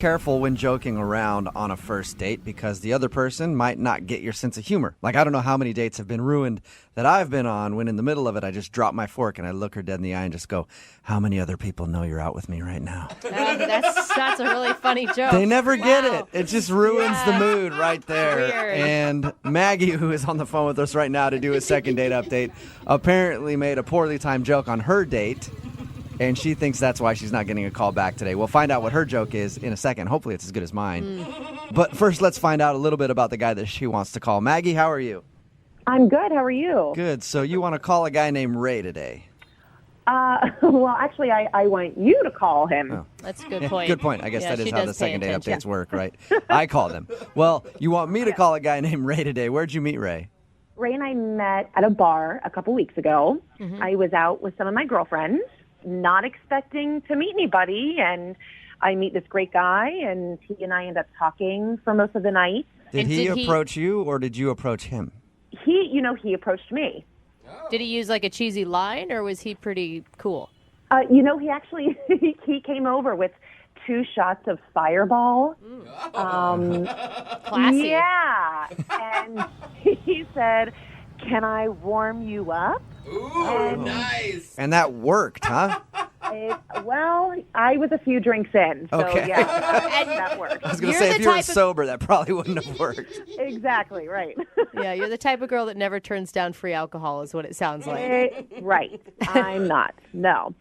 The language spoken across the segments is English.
Careful when joking around on a first date because the other person might not get your sense of humor. Like, I don't know how many dates have been ruined that I've been on when in the middle of it I just drop my fork and I look her dead in the eye and just go, how many other people know you're out with me right now? That's a really funny joke. They never get it. It just ruins the mood right there. Weird. And Maggie, who is on the phone with us right now to do a second date update, apparently made a poorly timed joke on her date. And she thinks that's why she's not getting a call back today. We'll find out what her joke is in a second. Hopefully it's as good as mine. But first, let's find out a little bit about the guy that she wants to call. Maggie, how are you? I'm good. How are you? Good. So you want to call a guy named Ray today? Well, actually, I want you to call him. Oh. That's a good point. Good point. I guess Yeah, that is she how does the pay second date attention. updates work, right? I call them. Well, you want me to call a guy named Ray today. Where'd you meet Ray? Ray and I met at a bar a couple weeks ago. I was out with some of my girlfriends, not expecting to meet anybody, and I meet this great guy, and he and I end up talking for most of the night. Did And he did he- approach you or did you approach him? He approached me. Did he use like a cheesy line, or was he pretty cool? He actually he came over with 2 shots of Fireball. Classy. Yeah, and he said, "Can I warm you up?" Ooh, nice. And that worked, huh? Well, I was a few drinks in, so Okay. yeah, that worked. I was going to You're say, the if you were type of- sober, that probably wouldn't have worked. Exactly, right. Yeah, you're the type of girl that never turns down free alcohol, is what it sounds like. Right. I'm not. No.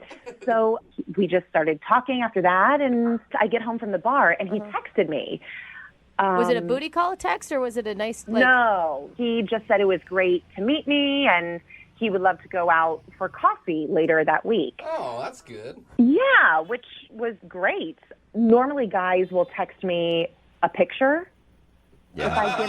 So we just started talking after that, and I get home from the bar, and he texted me. Was it a booty call text, or was it a nice, like... No, he just said it was great to meet me, and he would love to go out for coffee later that week. Oh, that's good. Yeah, which was great. Normally, guys will text me a picture if I give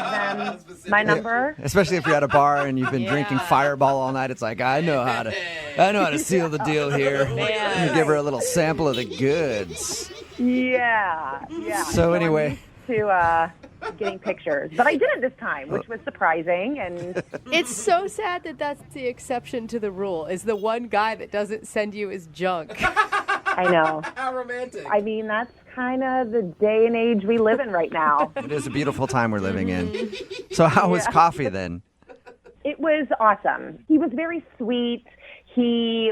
them my number. Especially if you're at a bar and you've been drinking Yeah. Fireball all night. It's like, I know how to seal the deal here. Let me give her a little sample of the goods. Yeah. So anyway. I'm used to getting pictures, but I didn't this time, which was surprising. And It's so sad that that's the exception to the rule, is the one guy that doesn't send you his junk. I know. How romantic. I mean, that's kind of the day and age we live in right now. It is a beautiful time we're living in. So how was coffee then? It was awesome. He was very sweet. He,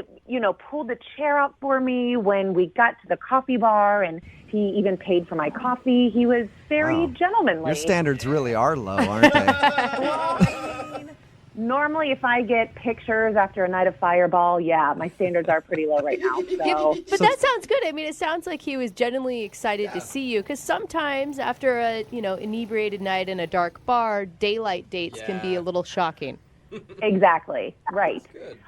pulled the chair out for me when we got to the coffee bar, and he even paid for my coffee. He was very Wow. gentlemanly. Your standards really are low, aren't they? Well, I mean, normally, if I get pictures after a night of Fireball, yeah, my standards are pretty low right now. So, But that sounds good. I mean, it sounds like he was genuinely excited to see you, because sometimes after a, inebriated night in a dark bar, daylight dates can be a little shocking. exactly, right.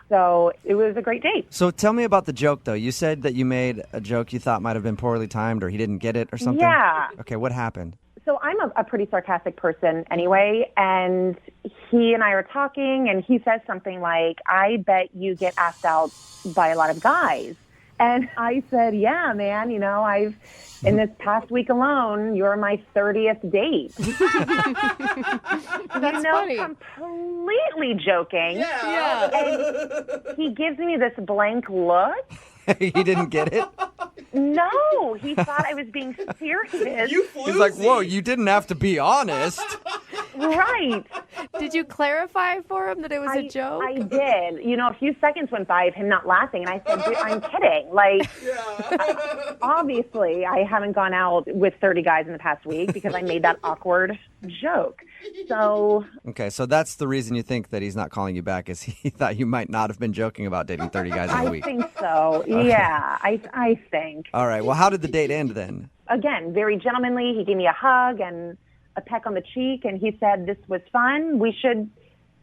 So it was a great date. So tell me about the joke, though. You said that you made a joke you thought might have been poorly timed or he didn't get it or something? Yeah. Okay, what happened? So I'm a pretty sarcastic person anyway, and he and I are talking, and he says something like, "I bet you get asked out by a lot of guys." And I said, "Yeah, man, I've in this past week alone, you're my 30th date." That's funny. Completely joking. Yeah. And he gives me this blank look. He didn't get it? No, he thought I was being serious. You floozy. He's like, whoa, you didn't have to be honest. Right. Did you clarify for him that it was a joke? I did. A few seconds went by of him not laughing, and I said, "Dude, I'm kidding. Like, obviously, I haven't gone out with 30 guys in the past week because I made that awkward joke." So, Okay, so that's the reason you think that he's not calling you back is he thought you might not have been joking about dating 30 guys in a I week. think so. Yeah, I think. All right, well, how did the date end then? Again, very gentlemanly. He gave me a hug and a peck on the cheek, and he said, "This was fun. We should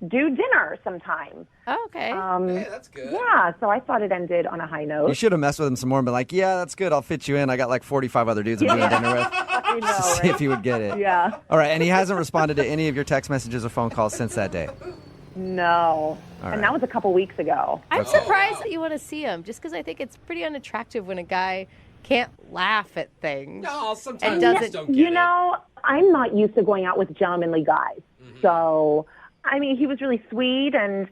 do dinner sometime." Oh, okay. Hey, that's good. Yeah, so I thought it ended on a high You note. should have messed with him some more and been like, yeah, that's good. I'll fit you in. I got like 45 other dudes I'm doing dinner with. I know, See right? if he would get it. Yeah. All right, and he hasn't responded to any of your text messages or phone calls since that day. No. All right. And that was a couple weeks ago. I'm surprised that you want to see him, just because I think it's pretty unattractive when a guy can't laugh at things. No, And sometimes does I it- just don't get it. I'm not used to going out with gentlemanly guys. So, I mean, he was really sweet, and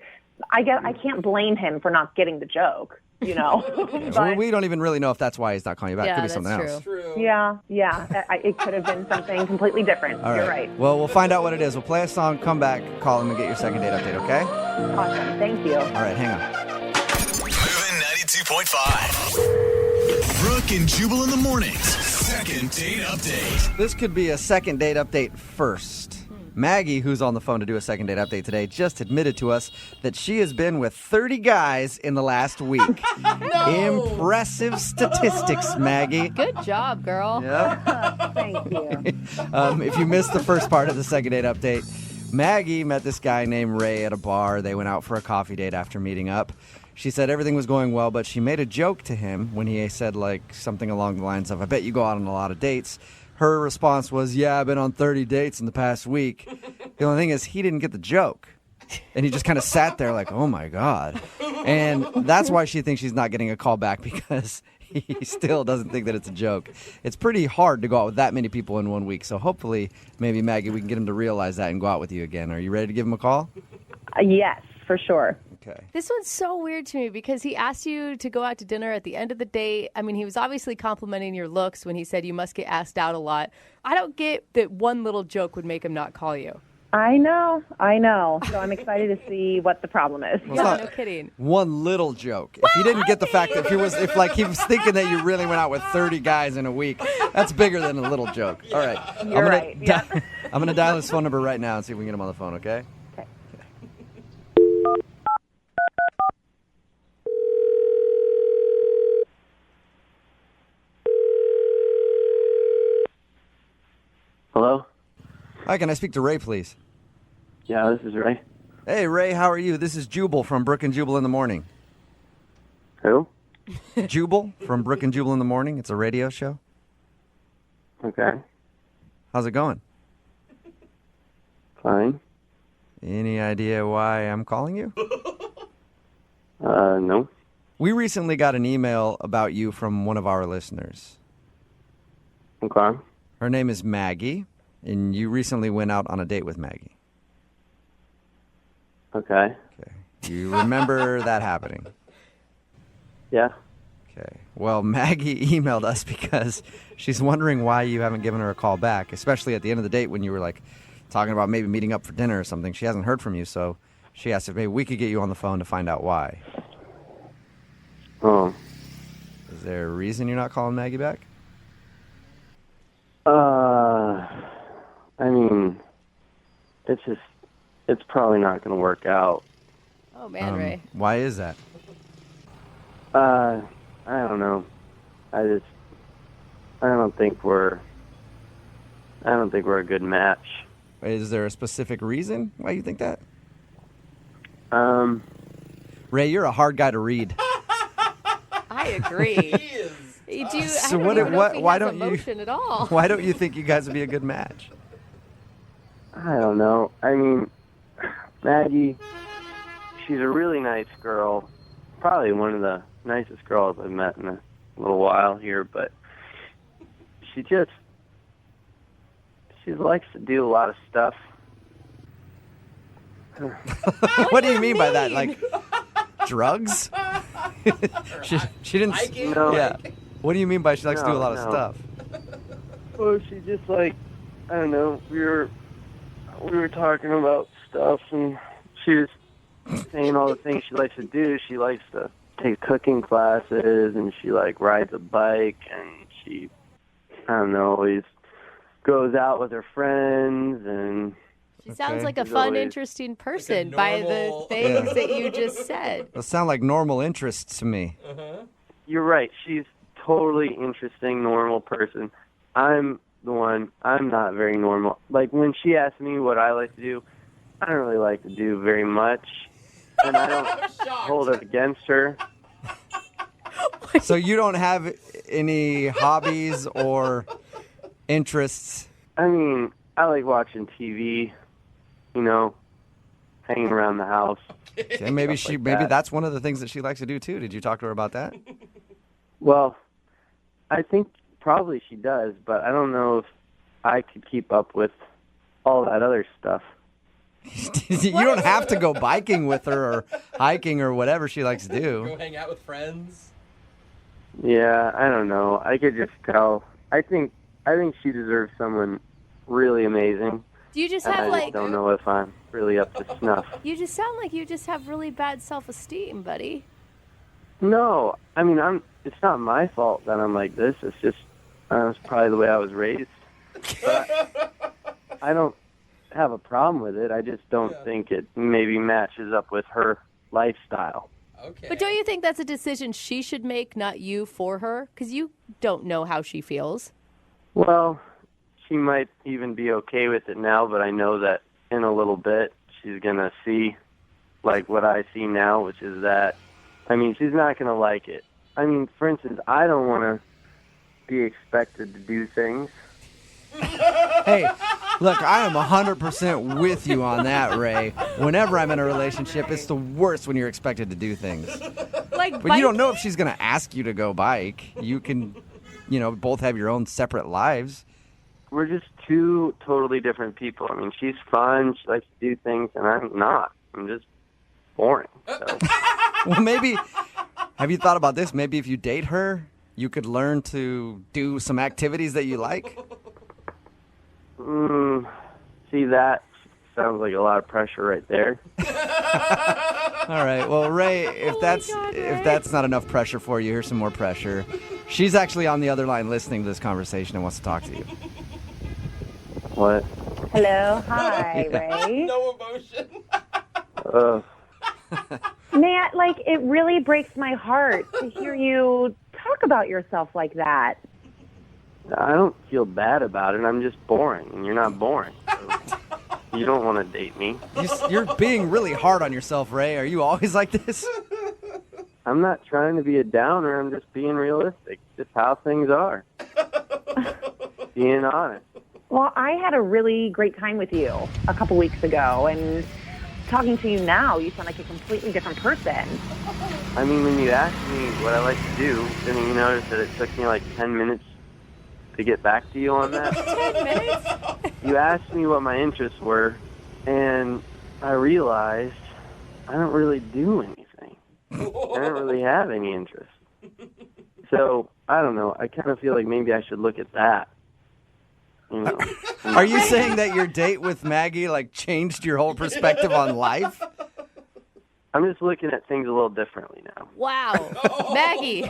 I can't blame him for not getting the joke. But, We don't even really know if that's why he's not calling you back. It Yeah, could be that's something true. else. True. yeah, it could have been something completely different. All You're right. Well, we'll find out what it is. We'll play a song, come back, call him, and get your second date update, okay? Awesome. Thank you. All right, hang on. Moving 92.5. Brooke and Jubal in the mornings. Second date update. This could be a second date update first. Maggie, who's on the phone to do a second date update today, just admitted to us that she has been with 30 guys in the last week. Impressive statistics, Maggie. Good job, girl. Yeah. Thank you. If you missed the first part of the second date update, Maggie met this guy named Ray at a bar. They went out for a coffee date after meeting up. She said everything was going well, but she made a joke to him when he said something along the lines of, I bet you go out on a lot of dates. Her response was, yeah, I've been on 30 dates in the past week. The only thing is he didn't get the joke. And he just kind of sat there like, oh, my God. And that's why she thinks she's not getting a call back, because he still doesn't think that it's a joke. It's pretty hard to go out with that many people in 1 week. So hopefully, maybe, Maggie, we can get him to realize that and go out with you again. Are you ready to give him a call? Yes, for sure. Okay. This one's so weird to me because he asked you to go out to dinner at the end of the date. I mean, he was obviously complimenting your looks when he said you must get asked out a lot. I don't get that one little joke would make him not call you. I know. So I'm excited to see what the problem is. Well, it's Yeah, not no kidding. one little joke. If he didn't get the fact that he was thinking that you really went out with 30 guys in a week, that's bigger than a little joke. All right. You're right. Yeah. I'm going to dial his phone number right now and see if we can get him on the phone, okay? Okay. Hello? Hi, can I speak to Ray, please? Yeah, this is Ray. Hey, Ray, how are you? This is Jubal from Brooke and Jubal in the Morning. Who? Jubal from Brooke and Jubal in the Morning. It's a radio show. Okay. How's it going? Fine. Any idea why I'm calling you? No. We recently got an email about you from one of our listeners. Okay. Her name is Maggie, and you recently went out on a date with Maggie. Okay. Okay. You remember that happening? Yeah. Okay. Well, Maggie emailed us because she's wondering why you haven't given her a call back, especially at the end of the date when you were talking about maybe meeting up for dinner or something. She hasn't heard from you, so she asked if maybe we could get you on the phone to find out why. Oh. Is there a reason you're not calling Maggie back? I mean, it's probably not going to work out. Oh, man, Ray. Why is that? I don't know. I don't think we're a good match. Is there a specific reason why you think that? Um, Ray, you're a hard guy to read. I agree. He is. Do you, So I don't what- even know what- if he why has don't you- emotion at all. Why don't you think you guys would be a good match? I don't know. I mean, Maggie, she's a really nice girl. Probably one of the nicest girls I've met in a little while here, but she likes to do a lot of stuff. What do you mean by that? Like drugs? she didn't. Hiking? No. Yeah. What do you mean by she likes to do a lot of No. stuff? Well, she just I don't know. We were talking about stuff, and she was saying all the things she likes to do. She likes to take cooking classes, and she rides a bike, and she, I don't know, always goes out with her friends, and She sounds Okay. like a She's fun, always- interesting person by the normal- things Yeah. that you just said. Those sound like normal interests to me. you're right. She's totally interesting, normal person. I'm not very normal. When she asks me what I like to do, I don't really like to do very much, and I don't hold it against her. So you don't have any hobbies or interests? I mean, I like watching TV, hanging around the house. Okay, maybe Stuff like maybe that. that's one of the things that she likes to do too. Did you talk to her about that? Well, I think probably she does, but I don't know if I could keep up with all that other stuff. You don't have to go biking with her or hiking or whatever she likes to Go do. hang out with friends. Yeah, I don't know. I could just tell. I think she deserves someone really amazing. Do you just And have I just don't know if I'm really up to snuff. You just sound like you just have really bad self-esteem, buddy. No, I mean, it's not my fault that I'm like this. It's just it's probably the way I was raised. But I don't have a problem with it. I just don't think it maybe matches up with her lifestyle. Okay. But don't you think that's a decision she should make, not you for her? Because you don't know how she feels. Well, she might even be okay with it now, but I know that in a little bit she's going to see like what I see now, which is that, I mean, she's not going to like it. I mean, for instance, I don't want to be expected to do things. Hey, look, I am 100% with you on that, Ray. Whenever I'm in a relationship, it's the worst when you're expected to do things. Like, But you don't know if she's going to ask you to go bike. You can, both have your own separate lives. We're just two totally different people. I mean, she's fun, she likes to do things, and I'm not. I'm just boring. So. Well, maybe, have you thought about this? Maybe if you date her, you could learn to do some activities that you like. See, that sounds like a lot of pressure right there. All right. Well, Ray, if that's not enough pressure for you, here's some more pressure. She's actually on the other line listening to this conversation and wants to talk to you. What? Hello, hi, Ray. No emotion. Matt, like, it really breaks my heart to hear you talk about yourself like that. I don't feel bad about it. I'm just boring, and you're not boring. So you don't want to date me. You're being really hard on yourself, Ray. Are you always like this? I'm not trying to be a downer. I'm just being realistic. Just how things are. Being honest. Well, I had a really great time with you a couple weeks ago, and talking to you now, you sound like a completely different person. I mean, when you asked me what I like to do, then you notice that it took me like 10 minutes to get back to you on that. 10 minutes? You asked me what my interests were, and I realized I don't really do anything. I don't really have any interest. So, I don't know. I kind of feel like maybe I should look at that. Are you saying that your date with Maggie changed your whole perspective on life? I'm just looking at things a little differently now. Wow. Maggie.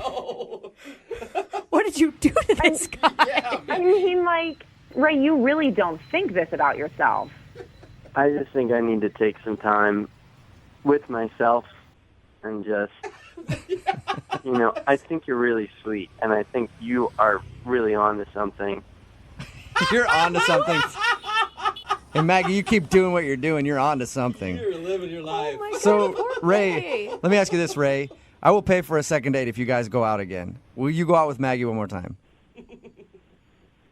What did you do to this guy? I mean, Ray, you really don't think this about yourself. I just think I need to take some time with myself and just, I think you're really sweet, and I think you are really on to something. You're on to something. And Maggie, you keep doing what you're doing. You're on to something. You're living your life. Oh my God, So, poor Ray, let me ask you this, Ray. I will pay for a second date if you guys go out again. Will you go out with Maggie one more time?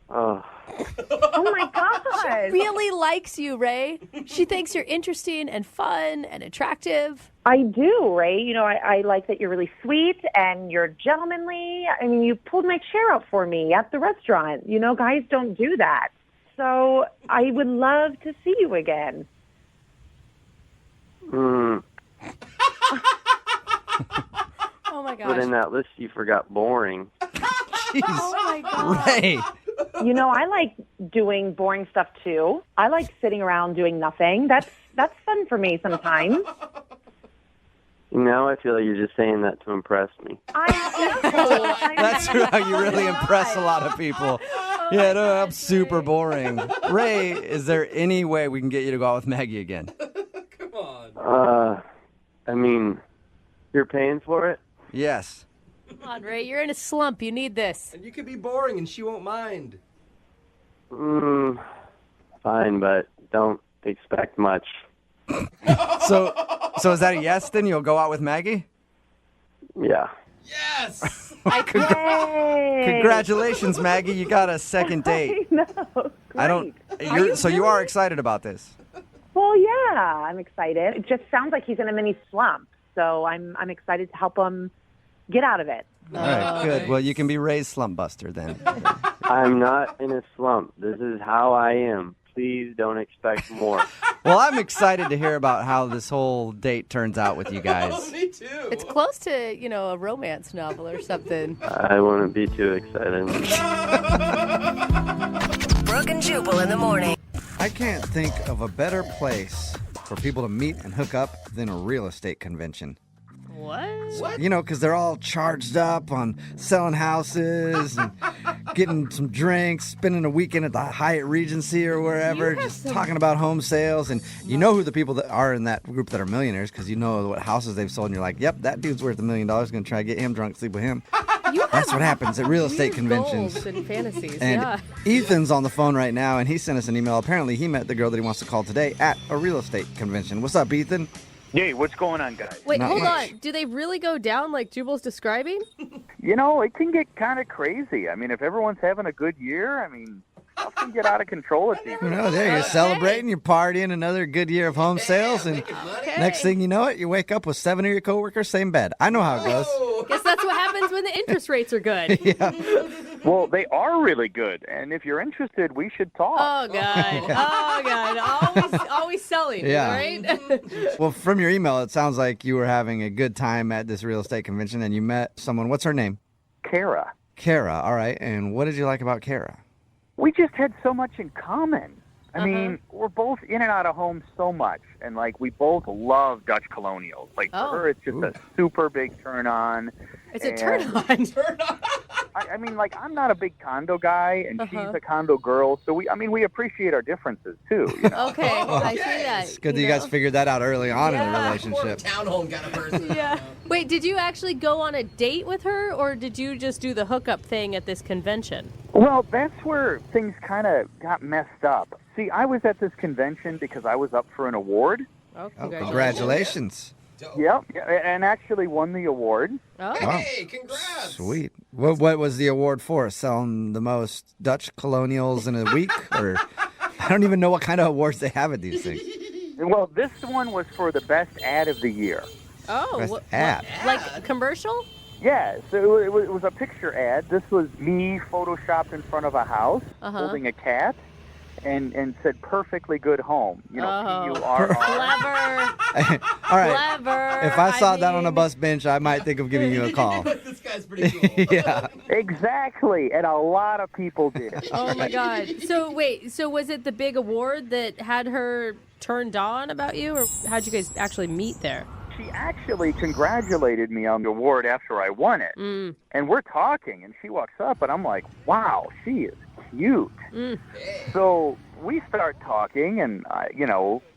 Oh, Oh, my gosh. Really likes you, Ray. She thinks you're interesting and fun and attractive. I do, Ray. I like that you're really sweet and you're gentlemanly. I mean, you pulled my chair up for me at the restaurant. Guys don't do that. So I would love to see you again. Oh my gosh. but in that list you forgot boring. Jeez. Oh my God. Ray. I like doing boring stuff too. I like sitting around doing nothing. That's fun for me sometimes. Now I feel like you're just saying that to impress me. That's how you really impress a lot of people. Yeah, no, I'm super boring. Ray, is there any way we can get you to go out with Maggie again? Come on. I mean, you're paying for it? Yes. Come on, Ray. You're in a slump. You need this. And you could be boring and she won't mind. Fine, but don't expect much. So is that a yes then? You'll go out with Maggie? Yeah. Yes! Yay. Congratulations, Maggie. You got a second date. No, I don't. Great. So you are excited about this? Well, yeah, I'm excited. It just sounds like he's in a mini slump, so I'm excited to help him get out of it. All right, good. Well, you can be Ray's slump buster then. I'm not in a slump. This is how I am. please don't expect more. Well, I'm excited to hear about how this whole date turns out with you guys. Me too. It's close to, a romance novel or something. I wouldn't be too excited. Brooke and Jubal in the morning. I can't think of a better place for people to meet and hook up than a real estate convention. What? Because they're all charged up on selling houses and getting some drinks, spending a weekend at the Hyatt Regency or wherever, just talking about home sales. And you know who the people that are in that group that are millionaires because you know what houses they've sold. And you're like, yep, that dude's worth $1 million. Going to try to get him drunk, sleep with him. That's what happens at real estate conventions. Goals and fantasies, And yeah. Ethan's on the phone right now, and he sent us an email. Apparently, he met the girl that he wants to call today at a real estate convention. What's up, Ethan? Hey, what's going on, guys? Wait, Not hold much. on. Do they really go down like Jubal's describing? It can get kind of crazy. I mean, if everyone's having a good year, stuff can get out of control at these. There you're celebrating, you're partying, another good year of home sales, and next thing you know it, you wake up with 7 of your coworkers, same bed. I know how it goes. Guess that's what happens when the interest rates are good. Well, they are really good, and if you're interested, we should talk. Oh, God. Always selling, Yeah. right? Well, from your email, it sounds like you were having a good time at this real estate convention, and you met someone. What's her name? Kara. Kara. All right. And what did you like about Kara? We just had so much in common. I mean, we're both in and out of home so much, and we both love Dutch colonials. For her, it's just a super big turn on. It's a turn on. I'm not a big condo guy, and she's a condo girl, so we appreciate our differences too. Okay, I see that. It's good that you guys figured that out early on in the relationship. Townhome kind of person. Yeah. Wait, did you actually go on a date with her, or did you just do the hookup thing at this convention? Well, that's where things kind of got messed up. See, I was at this convention because I was up for an award. Oh, Congratulations. Yep, and actually won the award. Oh. Hey, congrats. Sweet. What was the award for? Selling the most Dutch colonials in a week? Or I don't even know what kind of awards they have at these things. Well, this one was for the best ad of the year. Oh, Best ad. like commercial? Yeah, so it was a picture ad. This was me photoshopped in front of a house holding a cat. And said perfectly good home. P-U-R-R. Clever. All right. Clever. If I saw that on a bus bench, I might think of giving you a call. This guy's pretty cool. Yeah. Exactly, and a lot of people did. Oh, my God. So, wait, was it the big award that had her turned on about you, or how'd you guys actually meet there? She actually congratulated me on the award after I won it. And we're talking, and she walks up, and I'm like, wow, she is cute. So we start talking, and,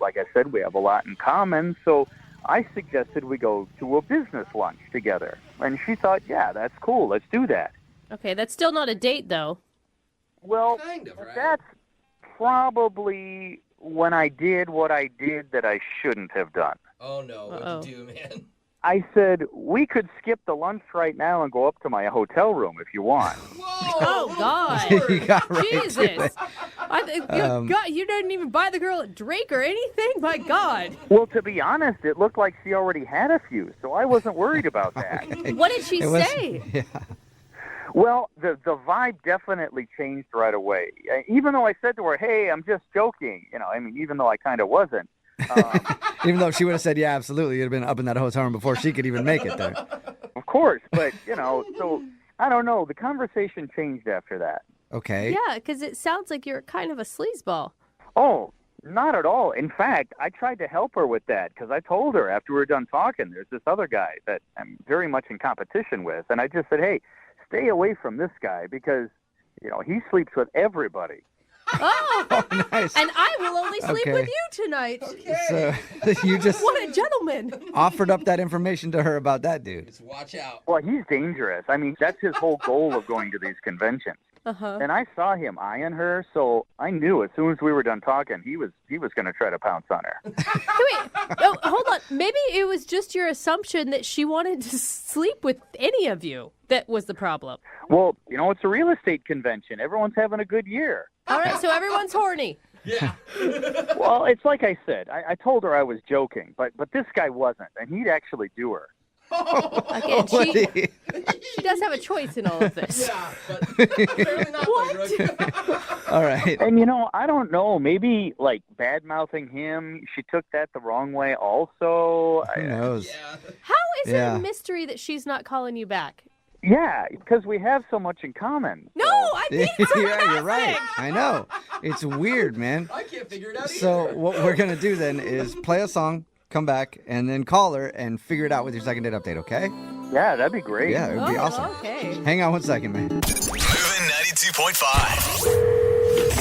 like I said, we have a lot in common. So I suggested we go to a business lunch together. And she thought, yeah, that's cool. Let's do that. Okay, that's still not a date, though. Well, Kind of, right? that's probably when I did what I did that I shouldn't have done. Oh, no. What'd you do, man? I said, we could skip the lunch right now and go up to my hotel room if you want. Whoa! Oh, God. You got right to Jesus. it. I think, God, you didn't even buy the girl a drink or anything? My God. Well, to be honest, it looked like she already had a few, so I wasn't worried about that. What did she say? Yeah. Well, the vibe definitely changed right away. Even though I said to her, hey, I'm just joking, even though I kind of wasn't. Even though she would have said, yeah, absolutely, you'd have been up in that hotel room before she could even make it there. Of course, but, so I don't know. The conversation changed after that. Okay. Yeah, because it sounds like you're kind of a sleazeball. Oh, not at all. In fact, I tried to help her with that because I told her after we were done talking, there's this other guy that I'm very much in competition with. And I just said, hey, stay away from this guy because, he sleeps with everybody. Oh, Nice. and I will only sleep Okay. with you tonight. So you just What a gentleman. offered up that information to her about that dude. Just watch out. Well, he's dangerous. I mean, that's his whole goal of going to these conventions. Uh-huh. And I saw him eyeing her, so I knew as soon as we were done talking, he was going to try to pounce on her. Wait, oh, hold on. Maybe it was just your assumption that she wanted to sleep with any of you that was the problem. Well, it's a real estate convention. Everyone's having a good year. All right, so everyone's horny. Yeah. Well, it's like I said. I told her I was joking, but this guy wasn't, and he'd actually do her. Again, she does have a choice in all of this. Yeah, but apparently not. What? All right. And, I don't know. Maybe, like, bad-mouthing him, she took that the wrong way also. Who knows? Yeah. How is it a mystery that she's not calling you back? Yeah, because we have so much in common. No, I think it's Yeah, you're right. I know. It's weird, man. I can't figure it out So either. what we're going to do then is play a song, come back, and then call her and figure it out with your second date update, okay? Yeah, that'd be great. Yeah, it would be awesome. Okay. Hang on one second, man. Moving 92.5.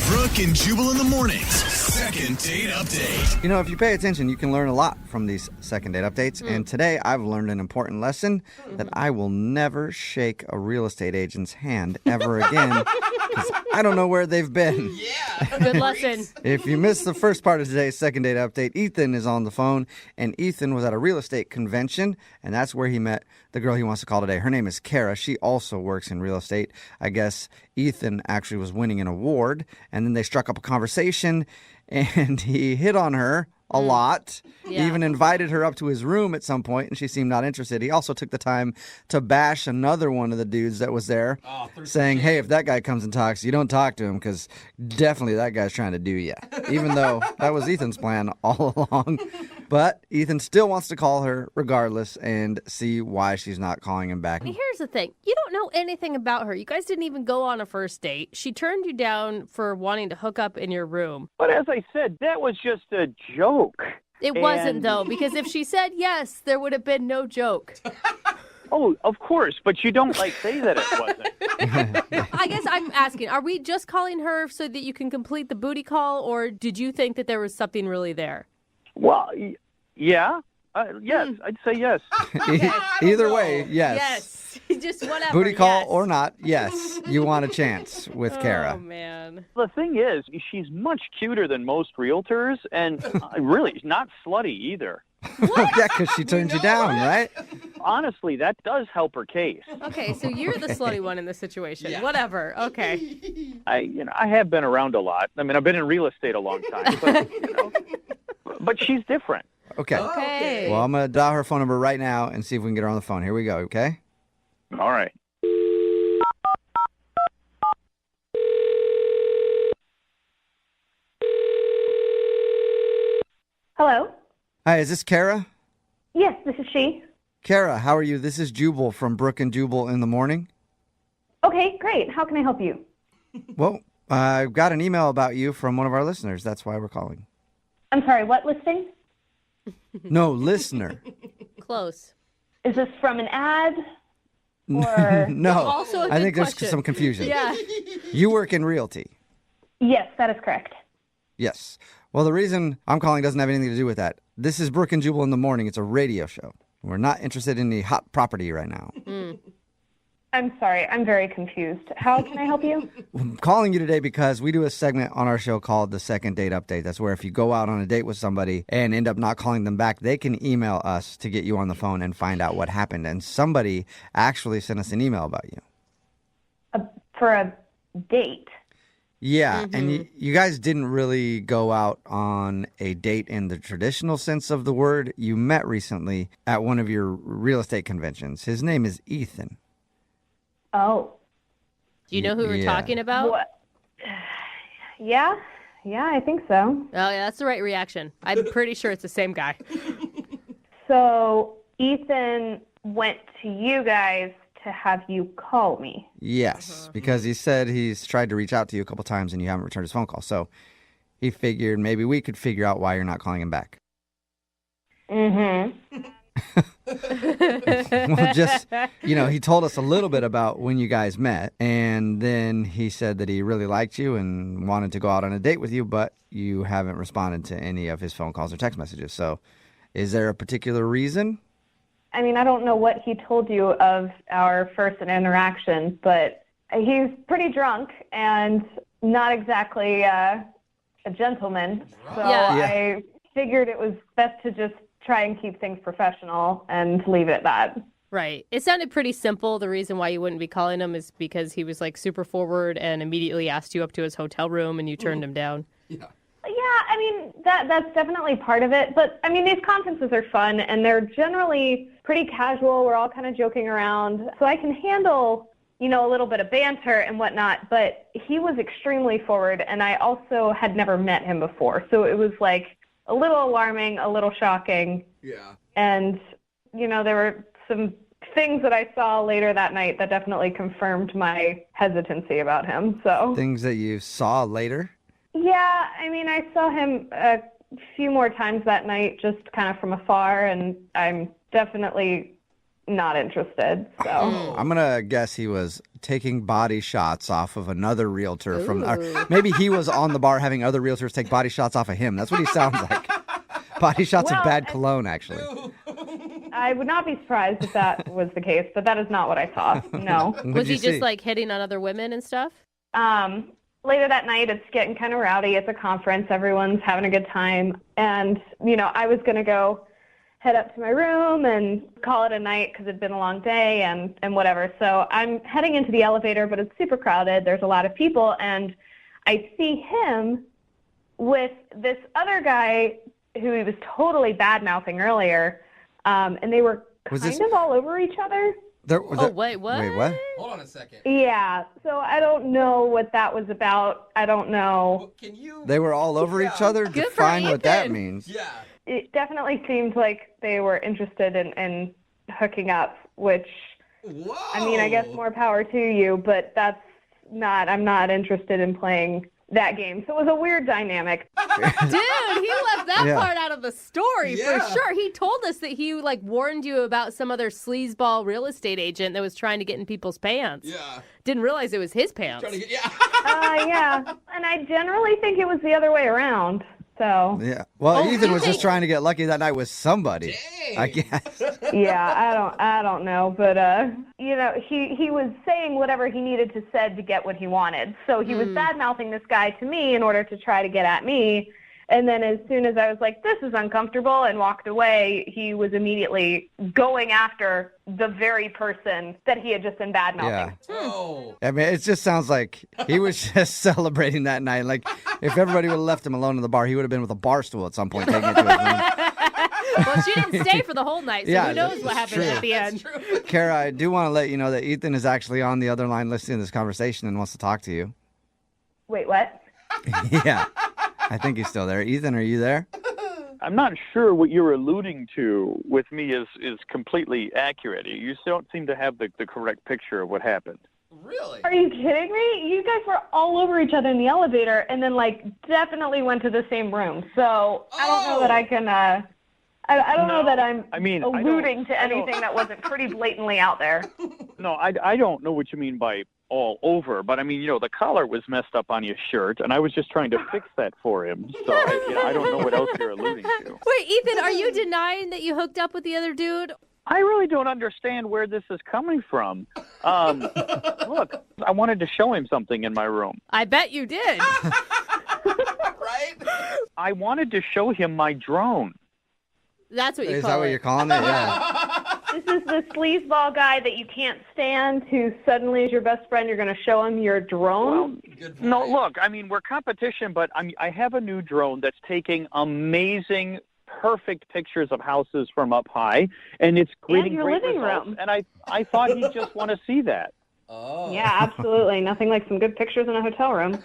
Brooke and Jubal in the mornings. Second date update. If you pay attention, you can learn a lot from these second date updates. And today I've learned an important lesson that I will never shake a real estate agent's hand ever again because I don't know where they've been. Yeah. Good lesson. If you missed the first part of today's second date update, Ethan is on the phone, and Ethan was at a real estate convention, and that's where he met the girl he wants to call today. Her name is Kara. She also works in real estate. I guess Ethan actually was winning an award, and then they struck up a conversation, and he hit on her a lot. Yeah. He even invited her up to his room at some point, and she seemed not interested. He also took the time to bash another one of the dudes that was there, saying, hey, if that guy comes and talks, you don't talk to him because definitely that guy's trying to do you. Even though that was Ethan's plan all along. But Ethan still wants to call her regardless and see why she's not calling him back. Here's the thing. You don't know anything about her. You guys didn't even go on a first date. She turned you down for wanting to hook up in your room. But as I said, that was just a joke. It wasn't, though, because if she said yes, there would have been no joke. Oh, of course, but you don't say that it wasn't. I guess I'm asking, are we just calling her so that you can complete the booty call, or did you think that there was something really there? Well, yeah. Yes, I'd say yes. Either way, yes. Yes. Just whatever. Booty call yes. or not, yes. You want a chance with Kara. Oh, man. The thing is, she's much cuter than most realtors, and really not slutty either. Yeah, because she turned you down, right? Honestly, that does help her case. Okay, so you're the slutty one in this situation. Yeah. Whatever. Okay. I have been around a lot. I mean, I've been in real estate a long time, but she's different. Okay. Okay. Well, I'm going to dial her phone number right now and see if we can get her on the phone. Here we go, okay? All right. Hello? Hi, is this Kara? Yes, this is she. Kara, how are you? This is Jubal from Brooke and Jubal in the morning. Okay, great. How can I help you? Well, I got an email about you from one of our listeners. That's why we're calling. I'm sorry, what listing? No, listener. Close. Is this from an ad? Or No. Also a I good think question. there's some confusion. Yeah. You work in realty. Yes, that is correct. Yes. Well, the reason I'm calling doesn't have anything to do with that. This is Brooke and Jubal in the morning. It's a radio show. We're not interested in the hot property right now. I'm sorry, I'm very confused. How can I help you? I'm calling you today because we do a segment on our show called the Second Date Update. That's where if you go out on a date with somebody and end up not calling them back, they can email us to get you on the phone and find out what happened. And somebody actually sent us an email about you. For a date? Yeah, and you guys didn't really go out on a date in the traditional sense of the word. You met recently at one of your real estate conventions. His name is Ethan. Oh. Do you know who we're Yeah. talking about? What? Yeah, I think so. Oh, yeah, that's the right reaction. I'm pretty sure it's the same guy. So Ethan went to you guys to have you call me. Yes, because he said he's tried to reach out to you a couple times and you haven't returned his phone call. So he figured maybe we could figure out why you're not calling him back. Mm-hmm. Well, just, he told us a little bit about when you guys met, and then he said that he really liked you and wanted to go out on a date with you, but you haven't responded to any of his phone calls or text messages. So is there a particular reason? I mean, I don't know what he told you of our first interaction, but he's pretty drunk and not exactly a gentleman. So Yeah. I figured it was best to just try and keep things professional and leave it at that. Right. It sounded pretty simple. The reason why you wouldn't be calling him is because he was super forward and immediately asked you up to his hotel room and you turned him down. Yeah, I mean, that's definitely part of it. But, I mean, these conferences are fun, and they're generally pretty casual. We're all kind of joking around. So I can handle, a little bit of banter and whatnot. But he was extremely forward, and I also had never met him before. So it was, like, a little alarming, a little shocking. Yeah. And, there were some things that I saw later that night that definitely confirmed my hesitancy about him. So Things that you saw later? yeah, I mean, I saw him a few more times that night, just kind of from afar, and I'm definitely not interested. So I'm going to guess he was taking body shots off of another realtor maybe he was on the bar having other realtors take body shots off of him. That's what he sounds like. Body shots of bad cologne, actually. I would not be surprised if that was the case, but that is not what I saw. No. Was he just like hitting on other women and stuff? Later that night, it's getting kind of rowdy. It's a conference. Everyone's having a good time. And, I was going to go head up to my room and call it a night because it'd been a long day and whatever. So I'm heading into the elevator, but it's super crowded. There's a lot of people. And I see him with this other guy who he was totally bad-mouthing earlier. And they were kind of all over each other. Wait, what? Wait, what? Hold on a second. Yeah, so I don't know what that was about. I don't know. Can you? They were all over each other? Good for Define what that Ethan. means. Yeah. It definitely seemed like they were interested in hooking up, which, Whoa. I mean, I guess more power to you, but I'm not interested in playing that game. So it was a weird dynamic. Dude, he left that Yeah. part out of the story Yeah. for sure. He told us that he warned you about some other sleazeball real estate agent that was trying to get in people's pants. Yeah. Didn't realize it was his pants. Trying to get, yeah. Yeah, and I generally think it was the other way around. So Yeah. Well, Ethan was just trying to get lucky that night with somebody. Dang. I guess. yeah, I don't know, but he was saying whatever he needed to said to get what he wanted. So he was bad-mouthing this guy to me in order to try to get at me. And then as soon as I was like, this is uncomfortable, and walked away, he was immediately going after the very person that he had just been bad-mouthing. Yeah. Oh. I mean, it just sounds like he was just celebrating that night. Like, if everybody would have left him alone in the bar, he would have been with a bar stool at some point, taking it to his room. Well, she didn't stay for the whole night, so Yeah, who knows what happened true. at the end. Kara, I do want to let you know that Ethan is actually on the other line listening to this conversation and wants to talk to you. Wait, what? Yeah. I think he's still there. Ethan, are you there? I'm not sure what you're alluding to with me is completely accurate. You still don't seem to have the correct picture of what happened. Really? Are you kidding me? You guys were all over each other in the elevator and then, definitely went to the same room. So I don't know that I can, I don't know that I'm alluding to anything that wasn't pretty blatantly out there. No, I don't know what you mean by all over, but I mean, the collar was messed up on your shirt, and I was just trying to fix that for him. So I don't know what else you're alluding to. Wait, Ethan, are you denying that you hooked up with the other dude? I really don't understand where this is coming from. Look, I wanted to show him something in my room. I bet you did. Right? I wanted to show him my drone. That's what you Is call that what it. you're calling it? Yeah. This is the sleazeball guy that you can't stand who suddenly is your best friend. You're going to show him your drone? Good No, point. look, I mean, we're competition, but I have a new drone that's taking amazing, perfect pictures of houses from up high, and it's getting your great living results. room. And I thought he'd just want to see that. Oh. Yeah, absolutely. Nothing like some good pictures in a hotel room.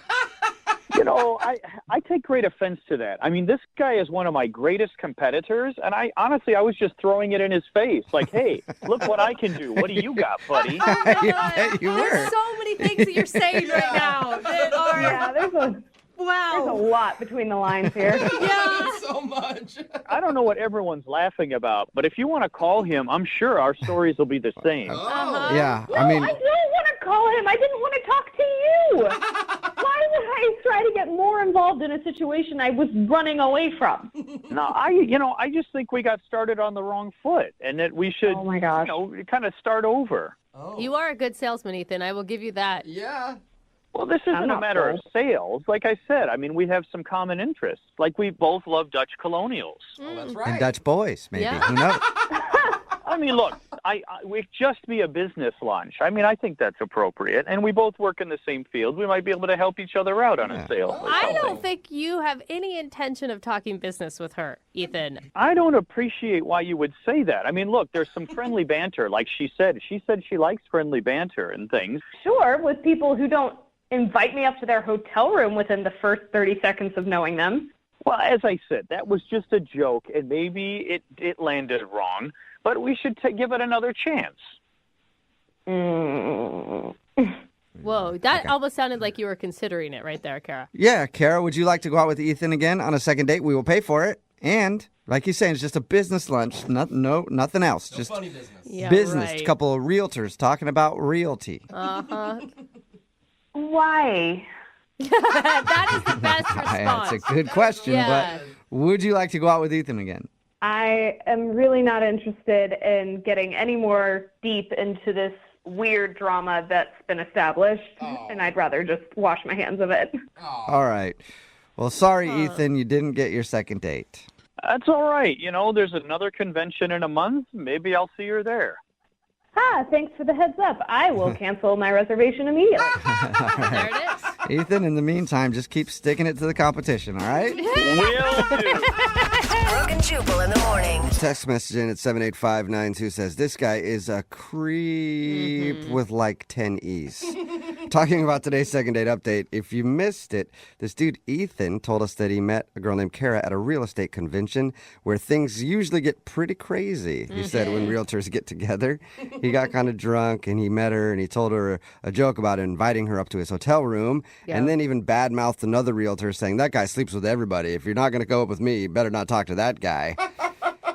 I take great offense to that. I mean, this guy is one of my greatest competitors, and I was just throwing it in his face. Like, hey, look what I can do. What do you got, buddy? Oh my You God. bet you There's were. so many things that you're saying right now that are Yeah, there's a wow. lot between the lines here. Yeah. So much. I don't know what everyone's laughing about, but if you want to call him, I'm sure our stories will be the same. Uh-huh. Yeah. No, I mean, I don't want to call him. I didn't want to talk to you. Why would I try to get more involved in a situation I was running away from? No, I just think we got started on the wrong foot, and that we should, Oh, my gosh. kind of start over. Oh. You are a good salesman, Ethan. I will give you that. Yeah. Well, this isn't a not matter of sold. sales. Like I said, I mean, we have some common interests. Like we both love Dutch colonials. Oh, that's and right. Dutch boys, maybe. Yeah. Who knows? I mean, look, It just be a business lunch. I mean, I think that's appropriate. And we both work in the same field. We might be able to help each other out on a sale. I don't think you have any intention of talking business with her, Ethan. I don't appreciate why you would say that. I mean, look, there's some friendly banter, like she said. She said she likes friendly banter and things. Sure, with people who don't invite me up to their hotel room within the first 30 seconds of knowing them. Well, as I said, that was just a joke, and maybe it landed wrong, but we should give it another chance. Mm. Whoa, that almost sounded like you were considering it right there, Kara. Yeah, Kara, would you like to go out with Ethan again on a second date? We will pay for it. And, like you're saying, it's just a business lunch. Nothing else. No just funny business. Yeah, business. right. A couple of realtors talking about realty. Uh-huh. Why? That is the best response. It's a good question, Yeah. but would you like to go out with Ethan again? I am really not interested in getting any more deep into this weird drama that's been established, and I'd rather just wash my hands of it. All right. Well, sorry, Ethan, you didn't get your second date. That's all right. You know, there's another convention in a month. Maybe I'll see her there. Thanks for the heads up. I will cancel my reservation immediately. There it is. Ethan, in the meantime, just keep sticking it to the competition, all right? Will do. Brooke and Jubal in the morning. Text message in at 78592 says, this guy is a creep with like 10 E's. Talking about today's second date update, if you missed it, this dude Ethan told us that he met a girl named Kara at a real estate convention where things usually get pretty crazy. He said when realtors get together, he got kind of drunk and he met her and he told her a joke about inviting her up to his hotel room and then even badmouthed another realtor saying, that guy sleeps with everybody. If you're not going to go up with me, you better not talk to that guy.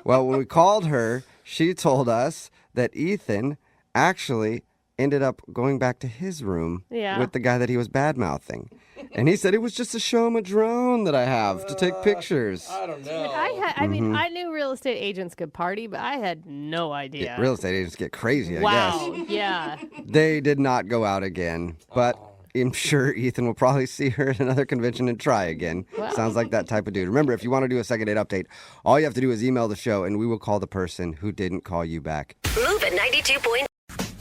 Well, when we called her, she told us that Ethan actually ended up going back to his room with the guy that he was bad-mouthing. And he said, it was just to show him a drone that I have to take pictures. I don't know. I mean, I knew real estate agents could party, but I had no idea. Real estate agents get crazy, I Wow, guess. yeah. They did not go out again, but I'm sure Ethan will probably see her at another convention and try again. Wow. Sounds like that type of dude. Remember, if you want to do a second date update, all you have to do is email the show, and we will call the person who didn't call you back. Move at 92.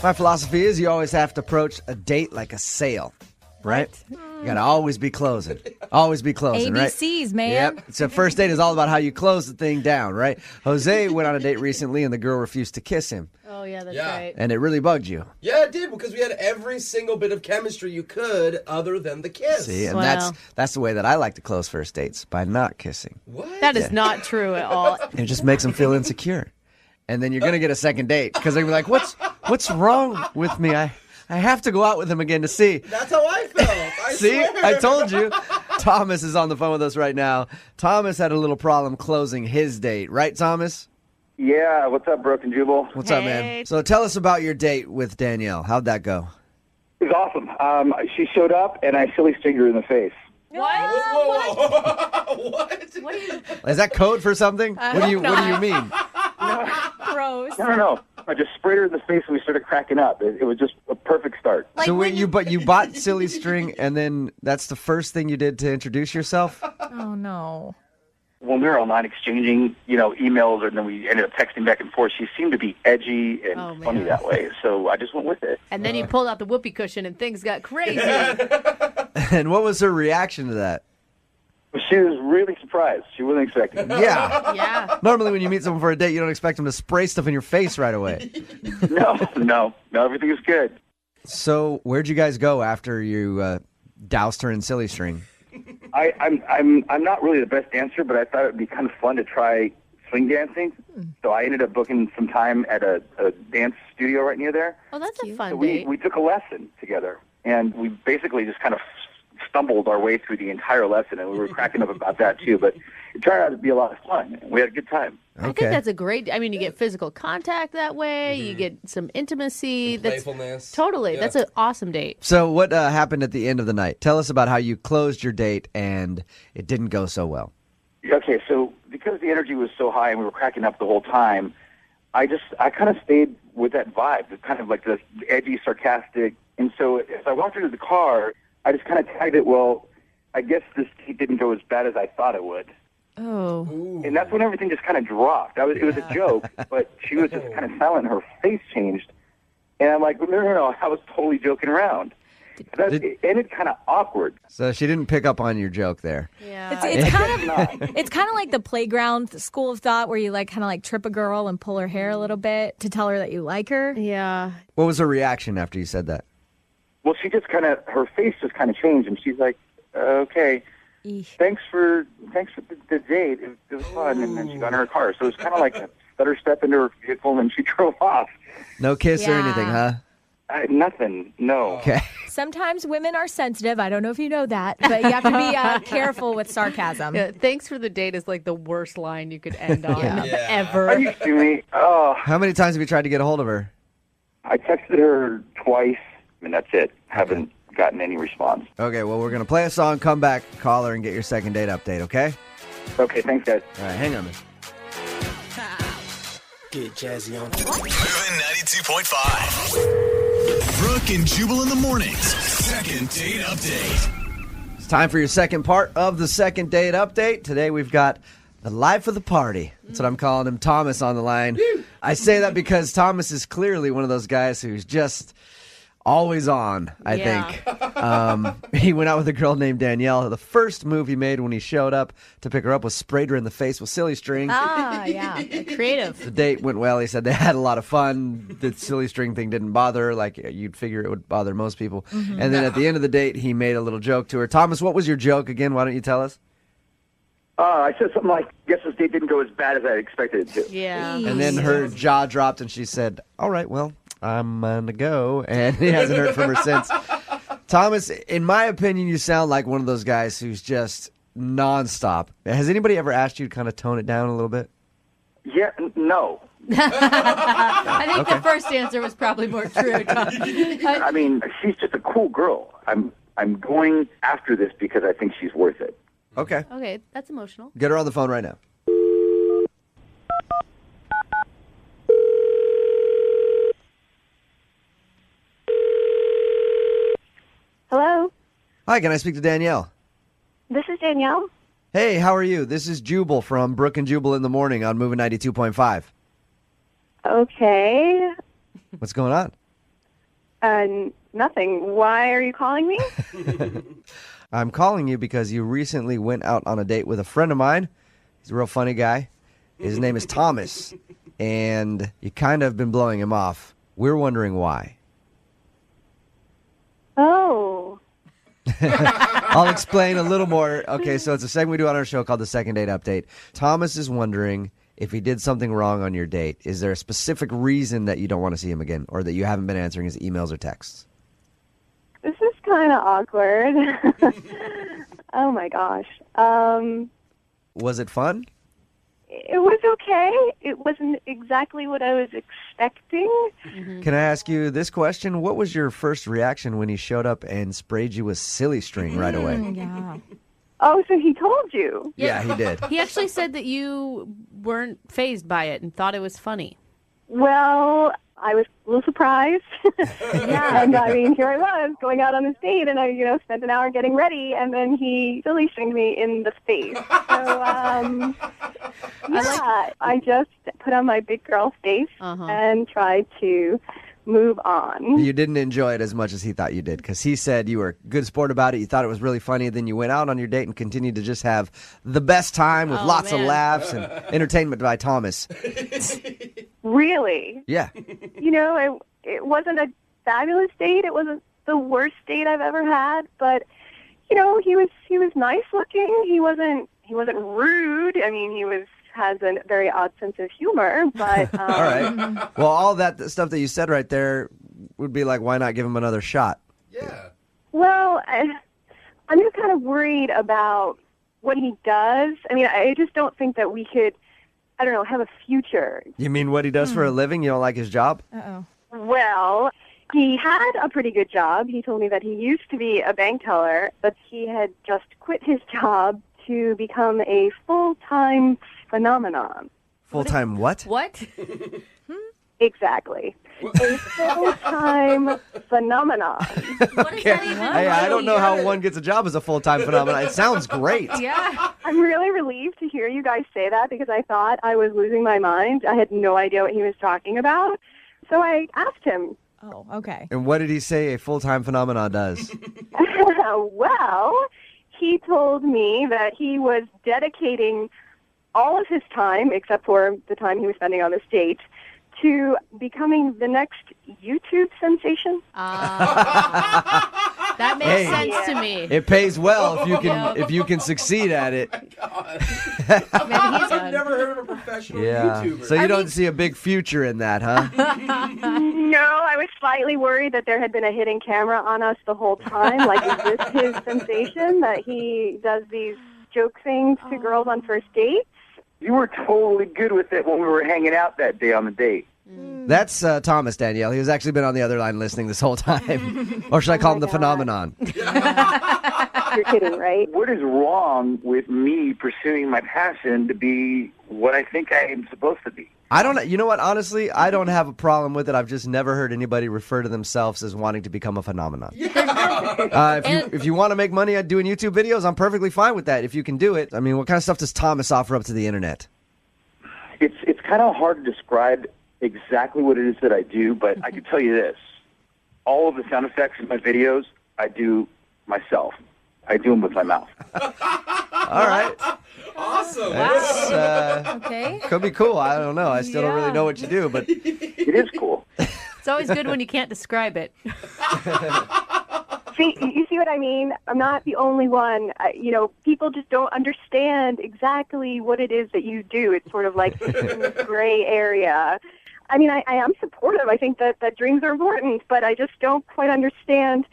My philosophy is you always have to approach a date like a sale, right? You got to always be closing. Always be closing, right? ABCs, man. Yep. So first date is all about how you close the thing down, right? Jose went on a date recently, and the girl refused to kiss him. Oh, yeah, that's Yeah. right. And it really bugged you. Yeah, it did, because we had every single bit of chemistry you could other than the kiss. See, and Wow. that's the way that I like to close first dates, by not kissing. What? That is not true at all. It just makes them feel insecure. And then you're going to get a second date because they're going to be like, what's wrong with me? I have to go out with him again to see. That's how I felt. I See, swear. I told you. Thomas is on the phone with us right now. Thomas had a little problem closing his date. Right, Thomas? Yeah, what's up, Brooke and Jubal? What's up, Hey. man? So tell us about your date with Danielle. How'd that go? It was awesome. She showed up, and I silly stinged her in the face. What? Whoa. What? What do you... Is that code for something? What do you mean? Gross. No. I just sprayed her in the face, and we started cracking up. It was just a perfect start. Like So when you bought silly string, and then that's the first thing you did to introduce yourself? Oh, no. When we were online exchanging, emails, and then we ended up texting back and forth, she seemed to be edgy and Oh, man. funny that way. So I just went with it. And then you pulled out the whoopee cushion and things got crazy. And what was her reaction to that? She was really surprised. She wasn't expecting it. Yeah. Yeah. Normally when you meet someone for a date, you don't expect them to spray stuff in your face right away. No, everything is good. So where'd you guys go after you doused her in silly string? I'm not really the best dancer, but I thought it would be kind of fun to try swing dancing. So I ended up booking some time at a dance studio right near there. Oh, that's a fun So date. we took a lesson together, and we basically just kind of stumbled our way through the entire lesson, and we were cracking up about that too. But it turned out to be a lot of fun. We had a good time. I think that's a great. I mean, you get physical contact that way. You get some intimacy. Playfulness. Totally. Yeah. That's an awesome date. So what happened at the end of the night? Tell us about how you closed your date and it didn't go so well. Okay, so because the energy was so high and we were cracking up the whole time, I kind of stayed with that vibe, the kind of like the edgy, sarcastic. And so as I walked into the car, I just kind of tagged it, well, I guess this date didn't go as bad as I thought it would. Oh. And that's when everything just kind of dropped. It was a joke, but she was just kind of silent. Her face changed. And I'm like, no, I was totally joking around. It ended kind of awkward. So she didn't pick up on your joke there. Yeah. It's kind of like the playground school of thought where you kind of trip a girl and pull her hair a little bit to tell her that you like her. Yeah. What was her reaction after you said that? Well, she just her face just kind of changed, and she's like, okay, thanks for the date. It was fun. And then she got in her car. So it was kind of like a stutter step into her vehicle, and she drove off. No kiss or anything, huh? Nothing, no. Okay. Sometimes women are sensitive. I don't know if you know that, but you have to be careful with sarcasm. Yeah, thanks for the date is like the worst line you could end on ever. Are you kidding me? Oh. How many times have you tried to get a hold of her? I texted her twice, and that's it. Haven't gotten any response. Okay, well, we're going to play a song, come back, call her, and get your second date update, okay? Okay, thanks, guys. All right, hang on a minute. Get jazzy on. Moving 92.5. Brooke and Jubal in the mornings. Second date update. It's time for your second part of the second date update. Today we've got the life of the party. That's what I'm calling him, Thomas, on the line. I say that because Thomas is clearly one of those guys who's just always on, I think. He went out with a girl named Danielle. The first move he made when he showed up to pick her up was sprayed her in the face with silly string. Ah, yeah. Creative. The date went well. He said they had a lot of fun. The silly string thing didn't bother her like you'd figure it would bother most people. Mm-hmm. And then at the end of the date, he made a little joke to her. Thomas, what was your joke again? Why don't you tell us? I said something like, guess this date didn't go as bad as I expected it to. Yeah. And then her jaw dropped and she said, all right, well, I'm going to go. And he hasn't heard from her since. Thomas, in my opinion, you sound like one of those guys who's just nonstop. Has anybody ever asked you to kind of tone it down a little bit? Yeah, no. I think the first answer was probably more true. I mean, she's just a cool girl. I'm going after this because I think she's worth it. Okay. Okay, that's emotional. Get her on the phone right now. Hello, Hi, can I speak to Danielle? this is Danielle. Hey, how are you? This is Jubal from Brooke and Jubal in the morning on Moving 92.5. Okay. What's going on? Nothing. Why are you calling me? I'm calling you because you recently went out on a date with a friend of mine. He's a real funny guy. His name is Thomas, and you kind of been blowing him off. We're wondering why. Oh. I'll explain a little more. Okay, so it's a segment we do on our show called the Second Date Update. Thomas is wondering if he did something wrong on your date. Is there a specific reason that you don't want to see him again, or that you haven't been answering his emails or texts? This is kind of awkward. Oh, my gosh. Was it fun? It was okay. It wasn't exactly what I was expecting. Can I ask you this question? What was your first reaction when he showed up and sprayed you with silly string right away? Yeah. Oh, so he told you? Yeah, he did. He actually said that you weren't fazed by it and thought it was funny. Well, I was a little surprised. Yeah, and I mean, here I was going out on this date, and I, spent an hour getting ready, and then he silly stringed me in the face. So, I just put on my big girl face and tried to move on. You didn't enjoy it as much as he thought you did, because he said you were a good sport about it. You thought it was really funny. Then you went out on your date and continued to just have the best time with lots of laughs and entertainment by Thomas. Really? Yeah. It wasn't a fabulous date. It wasn't the worst date I've ever had, but he was nice looking. He wasn't rude. I mean, has a very odd sense of humor, but All right. Well, all that stuff that you said right there would be like, why not give him another shot? Yeah. Well, I'm just kind of worried about what he does. I mean, I just don't think that we could, have a future. You mean what he does for a living? You don't like his job? Uh-oh. Well, he had a pretty good job. He told me that he used to be a bank teller, but he had just quit his job to become a full-time phenomenon. Full-time what? What? Exactly. A full-time phenomenon. Okay. Hey, I don't know how one gets a job as a full-time phenomenon. It sounds great. Yeah. I'm really relieved to hear you guys say that because I thought I was losing my mind. I had no idea what he was talking about. So I asked him. Oh, okay. And what did he say a full-time phenomenon does? Well, he told me that he was dedicating all of his time, except for the time he was spending on this date, to becoming the next YouTube sensation. That makes sense to me. It pays well if you can succeed at it. I've never heard of a professional YouTuber. So you don't see a big future in that, huh? No, I was slightly worried that there had been a hidden camera on us the whole time. Like, is this his sensation that he does these joke things to girls on first dates? You were totally good with it when we were hanging out that day on the date. That's Thomas, Danielle. He was actually been on the other line listening this whole time. Or should I call him the phenomenon? You're kidding, right? What is wrong with me pursuing my passion to be what I think I am supposed to be? I don't. You know what? Honestly, I don't have a problem with it. I've just never heard anybody refer to themselves as wanting to become a phenomenon. If you want to make money at doing YouTube videos, I'm perfectly fine with that. If you can do it. I mean, what kind of stuff does Thomas offer up to the internet? It's kind of hard to describe exactly what it is that I do, but I can tell you this. All of the sound effects in my videos, I do myself. I do them with my mouth. All right. Awesome. That's, okay. Could be cool. I don't know. I still don't really know what you do, but it is cool. It's always good when you can't describe it. See, you see what I mean? I'm not the only one. People just don't understand exactly what it is that you do. It's sort of like in this gray area. I mean, I am supportive. I think that dreams are important, but I just don't quite understand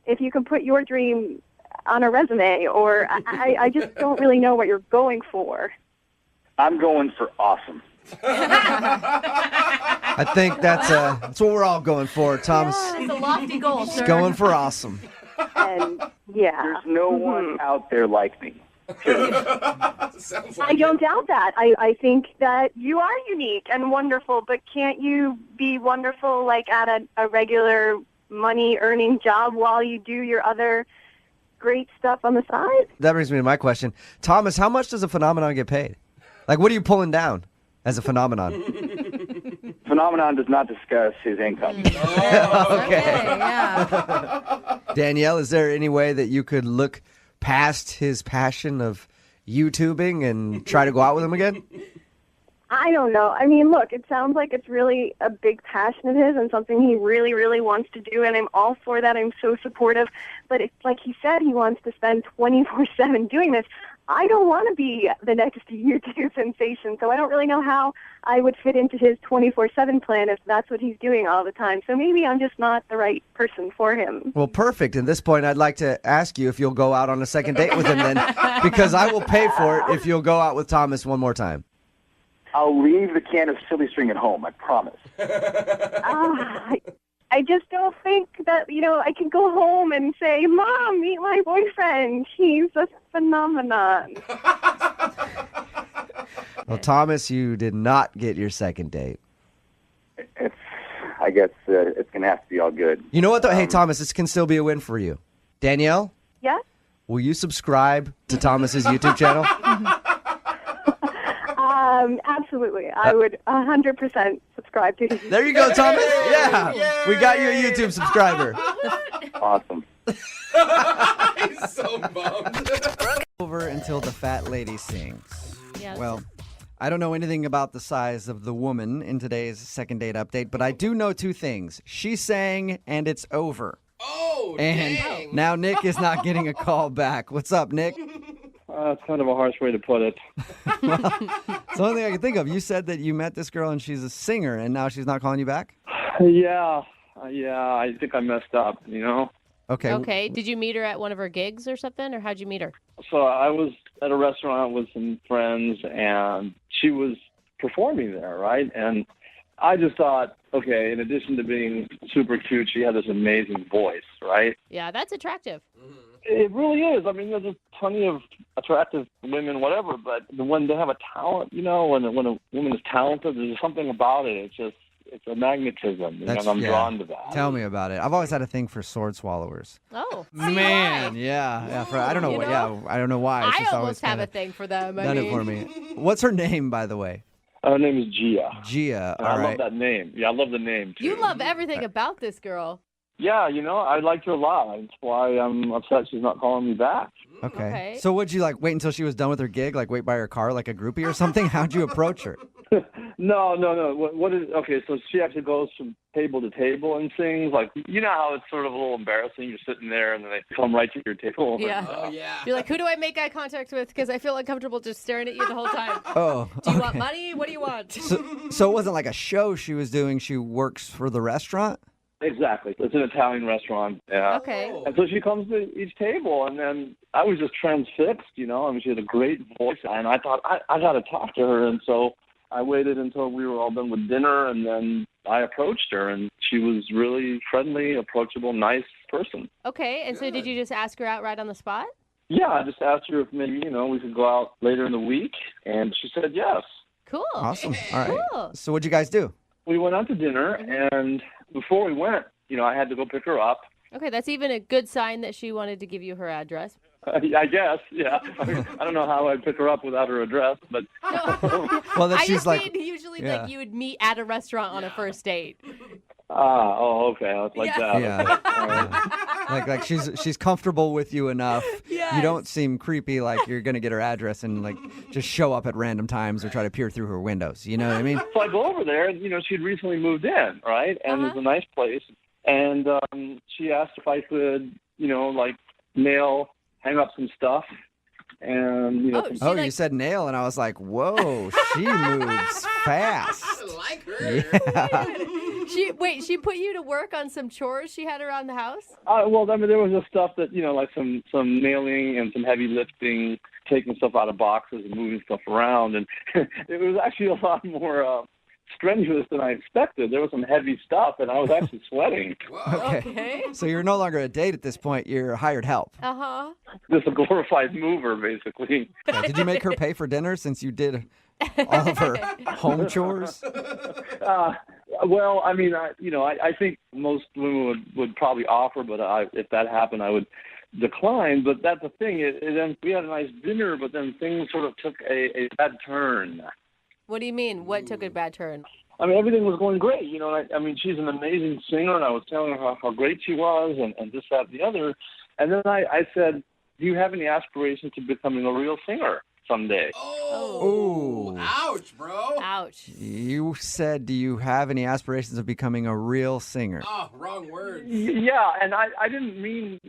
if you can put your dream on a resume, or I just don't really know what you're going for. I'm going for awesome. I think that's what we're all going for, Thomas. It's a lofty goal, sir. Going for awesome. And yeah, there's no one out there like me. I don't doubt that. I think that you are unique and wonderful, but can't you be wonderful like at a regular money-earning job while you do your other great stuff on the side? That brings me to my question. Thomas, how much does a phenomenon get paid? Like, what are you pulling down as a phenomenon? Phenomenon does not discuss his income. Okay. Yeah. Danielle, is there any way that you could look past his passion of YouTubing and try to go out with him again? I don't know. I mean, look, it sounds like it's really a big passion of his and something he really, really wants to do, and I'm all for that. I'm so supportive. But it's like he said, he wants to spend 24/7 doing this. I don't want to be the next YouTube sensation, so I don't really know how I would fit into his 24/7 plan if that's what he's doing all the time. So maybe I'm just not the right person for him. Well, perfect. At this point, I'd like to ask you if you'll go out on a second date with him then, because I will pay for it if you'll go out with Thomas one more time. I'll leave the can of silly string at home, I promise. I just don't think that, I can go home and say, Mom, meet my boyfriend. He's a phenomenon. Well, Thomas, you did not get your second date. I guess it's going to have to be all good. You know what, though? Hey, Thomas, this can still be a win for you. Danielle? Yeah? Will you subscribe to Thomas's YouTube channel? Absolutely. I would 100% subscribe to his. There you go, Thomas. Yeah. We got you a YouTube subscriber. Awesome. He's so bummed. Over until the fat lady sings. Yeah, Well, I don't know anything about the size of the woman in today's second date update, but I do know two things. She sang, and it's over. Oh, and dang. now Nick is not getting a call back. What's up, Nick? That's kind of a harsh way to put it. Well, it's the only thing I can think of. You said that you met this girl and she's a singer, and now she's not calling you back? Yeah, I think I messed up, Okay. Okay. Did you meet her at one of her gigs or something, or how'd you meet her? So I was at a restaurant with some friends, and she was performing there, right? And I just thought, okay, in addition to being super cute, she had this amazing voice, right? Yeah, that's attractive. It really is. I mean, there's plenty of attractive women, whatever, but when they have a talent, when a woman is talented, there's something about it. it's a magnetism, and I'm yeah. drawn to that. Tell me about it. I've always had a thing for sword swallowers. Oh, Man, yeah. I don't know what. Yeah, I don't know why. It's I just almost always have a kinda thing for them. done it for me. What's her name, by the way? Her name is Gia. Gia. And All I right. love that name. Yeah, I love the name too. You love everything about this girl. Yeah, I liked her a lot. That's why I'm upset she's not calling me back. Okay. So would you wait until she was done with her gig, wait by her car like a groupie or something? How'd you approach her? No. What is okay? So she actually goes from table to table and sings. You know how it's sort of a little embarrassing. You're sitting there and then they come right to your table. Yeah. Oh, yeah. You're like, who do I make eye contact with? Because I feel uncomfortable just staring at you the whole time. Oh. Do you want money? What do you want? So it wasn't like a show she was doing. She works for the restaurant? Exactly. It's an Italian restaurant. Yeah. Okay. And so she comes to each table, and then I was just transfixed, she had a great voice, and I thought, I got to talk to her. And so I waited until we were all done with dinner, and then I approached her, and she was really friendly, approachable, nice person. Okay, and so did you just ask her out right on the spot? Yeah, I just asked her if maybe, we could go out later in the week, and she said yes. Cool. Awesome. All right. Cool. So what'd you guys do? We went out to dinner, and before we went, I had to go pick her up. Okay, that's even a good sign that she wanted to give you her address. I guess, yeah. I don't know how I'd pick her up without her address, but... Well, that I she's just mean usually yeah. you would meet at a restaurant on a first date. Okay. It's like that. Yeah. All right. Like she's comfortable with you enough. Yes. You don't seem creepy like you're gonna get her address and just show up at random times or try to peer through her windows. You know what I mean? So I go over there, and she'd recently moved in, right? And it was a nice place. And she asked if I could, hang up some stuff. And you said nail, and I was like, whoa, she moves fast. I like her. Yeah. She put you to work on some chores she had around the house? Well, there was just stuff that, like some nailing and some heavy lifting, taking stuff out of boxes and moving stuff around. And it was actually a lot more strenuous than I expected. There was some heavy stuff, and I was actually sweating. Okay. So you're no longer a date at this point. You're hired help. Uh-huh. Just a glorified mover, basically. Yeah, did you make her pay for dinner since you did all of her home chores? Well, I mean, I think most women would probably offer, but if that happened, I would decline. But that's the thing. Then we had a nice dinner, but then things sort of took a bad turn. What do you mean? What took a bad turn? I mean, everything was going great. I mean, she's an amazing singer, and I was telling her how great she was, and this, that, and the other. And then I said, do you have any aspirations to becoming a real singer someday? Oh. Ouch, bro. Ouch. You said, do you have any aspirations of becoming a real singer? Oh, wrong word. Yeah, and I didn't mean,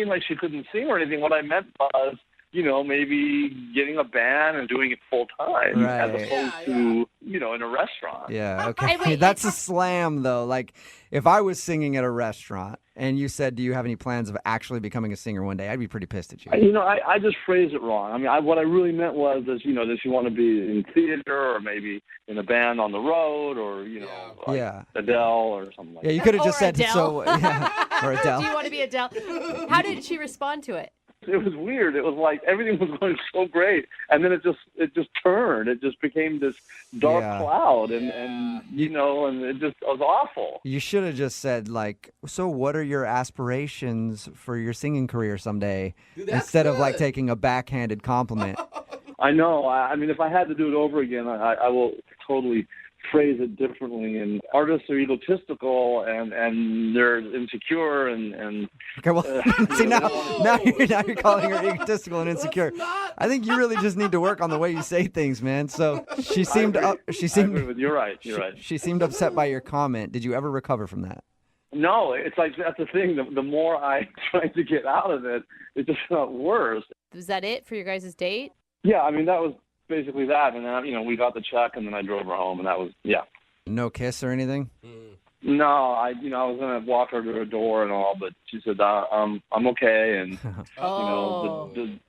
like she couldn't sing or anything. What I meant was, maybe getting a band and doing it full time as opposed to, in a restaurant. Yeah, okay. That's a slam, though. Like, if I was singing at a restaurant and you said, do you have any plans of actually becoming a singer one day, I'd be pretty pissed at you. I just phrased it wrong. I mean, what I really meant was, does she want to be in theater or maybe in a band on the road or, Adele or something like that. Yeah, you could have just said Adele. so. Yeah, or Adele. Do you want to be Adele? How did she respond to it? It was weird. It was like everything was going so great, and then it just turned. It just became this dark cloud, and it just was awful. You should have just said so what are your aspirations for your singing career someday, instead of taking a backhanded compliment. I know. I mean, if I had to do it over again, I will totally phrase it differently. And artists are egotistical and they're insecure and okay, well, see now you're calling her egotistical and insecure. I think you really just need to work on the way you say things, man. So she seemed You're right. She seemed upset by your comment. Did you ever recover from that? No, it's like that's the thing. The more I tried to get out of it, it just got worse. Was that it for your guys' date? Yeah, I mean that was basically that, and then we got the check, and then I drove her home, and that was No kiss or anything? No, I was gonna walk her to her door and all, but she said I'm okay, and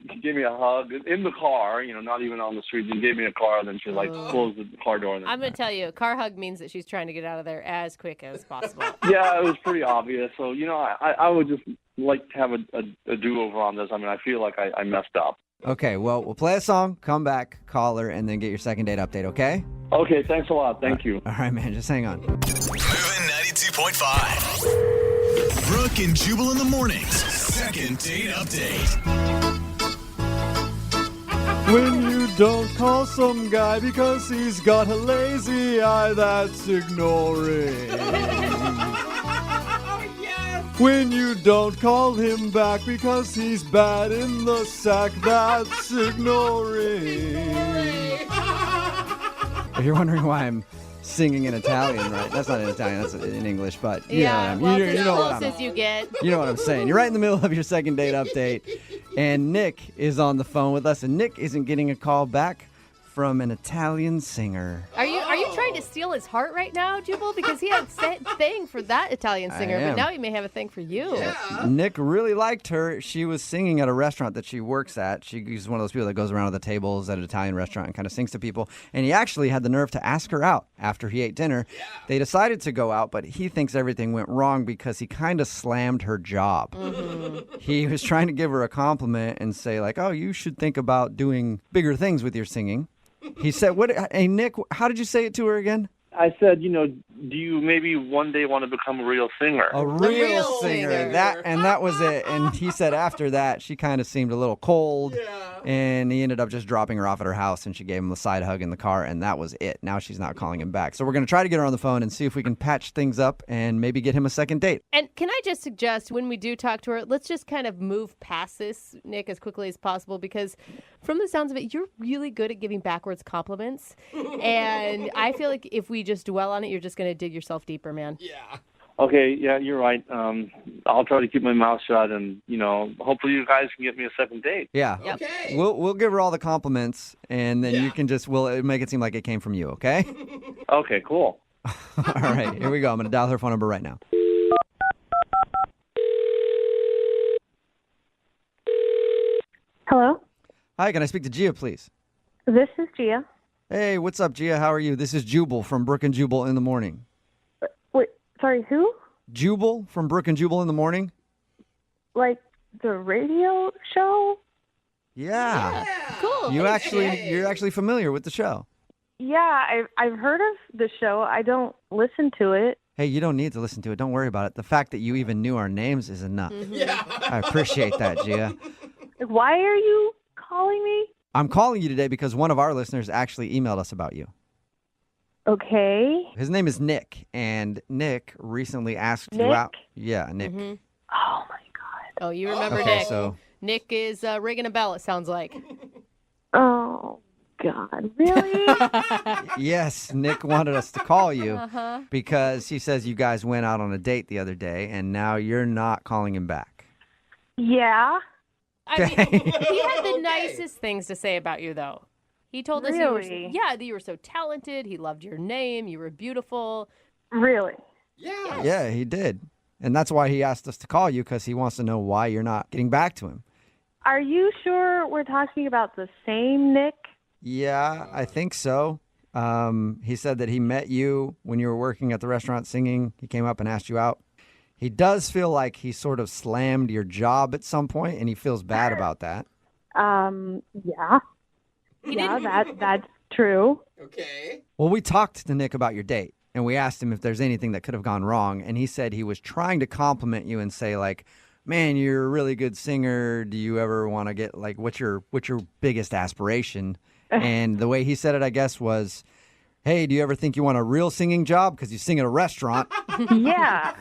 she gave me a hug in the car, not even on the street. She gave me a car, then she closed the car door. And then I'm gonna tell you, a car hug means that she's trying to get out of there as quick as possible. Yeah, it was pretty obvious. So I would just like to have a do-over on this. I mean, I feel like I messed up. Okay, well, we'll play a song, come back, call her, and then get your second date update, okay? Okay, thanks a lot. Thank you. All right, man. Just hang on. Moving 92.5. Brooke and Jubal in the mornings. Second date update. When you don't call some guy because he's got a lazy eye, that's ignoring. When you don't call him back because he's bad in the sack, that's ignoring. If you're wondering why I'm singing in Italian, right? That's not in Italian, that's in English, but you know what I'm, well, you it's know as what close I'm, as you get. you know what I'm saying. You're right in the middle of your second date update, and Nick is on the phone with us, and Nick isn't getting a call back from an Italian singer. Are you trying to steal his heart right now, Jubal? Because he had a thing for that Italian singer, am. but now he may have a thing for you. Nick really liked her. She was singing at a restaurant that she works at. She's one of those people that goes around to the tables at an Italian restaurant and kind of sings to people. And he actually had the nerve to ask her out after he ate dinner. Yeah. They decided to go out, but he thinks everything went wrong because he kind of slammed her job. Mm-hmm. He was trying to give her a compliment and say, like, oh, you should think about doing bigger things with your singing. He said, hey, Nick, how did you say it to her again? I said, do you maybe one day want to become a real singer? A real singer. That was it. And he said after that, she kind of seemed a little cold. Yeah. And he ended up just dropping her off at her house, and she gave him a side hug in the car, and that was it. Now she's not calling him back. So we're going to try to get her on the phone and see if we can patch things up and maybe get him a second date. And can I just suggest when we do talk to her, let's just kind of move past this, Nick, as quickly as possible, because from the sounds of it, you're really good at giving backwards compliments. And I feel like if we just dwell on it, you're just going to dig yourself deeper, man. Yeah. Okay, yeah, you're right. I'll try to keep my mouth shut, and hopefully you guys can get me a second date. Yeah. Yep. Okay. We'll give her all the compliments, and then you can we'll make it seem like it came from you, okay? Okay, cool. All right, here we go. I'm going to dial her phone number right now. Hello? Hi, can I speak to Gia, please? This is Gia. Hey, what's up, Gia? How are you? This is Jubal from Brooke and Jubal in the morning. Wait, sorry, who? Jubal from Brooke and Jubal in the morning? Like the radio show? Yeah. Cool. You're actually familiar with the show. Yeah, I've heard of the show. I don't listen to it. Hey, you don't need to listen to it. Don't worry about it. The fact that you even knew our names is enough. Mm-hmm. Yeah. I appreciate that, Gia. Why are you calling me? I'm calling you today because one of our listeners actually emailed us about you. Okay. His name is Nick, and Nick recently asked you out. Yeah, Nick. Mm-hmm. Oh, my God. Oh, you remember Okay, Nick. so Nick is ringing a bell, it sounds like. Oh, God. Really? yes, Nick wanted us to call you because he says you guys went out on a date the other day, and now you're not calling him back. Yeah. I mean, he had the nicest things to say about you, though. He told us Really? that you were so talented. He loved your name. You were beautiful. Really? Yeah. Yeah, he did. And that's why he asked us to call you, because he wants to know why you're not getting back to him. Are you sure we're talking about the same Nick? Yeah, I think so. He said that he met you when you were working at the restaurant singing. He came up and asked you out. He does feel like he sort of slammed your job at some point, and he feels bad about that. Yeah. That's true. Okay. Well, we talked to Nick about your date, and we asked him if there's anything that could have gone wrong, and he said he was trying to compliment you and say, like, man, you're a really good singer. Do you ever want to get, like, what's your biggest aspiration? And the way he said it, I guess, was, hey, do you ever think you want a real singing job because you sing at a restaurant? Yeah.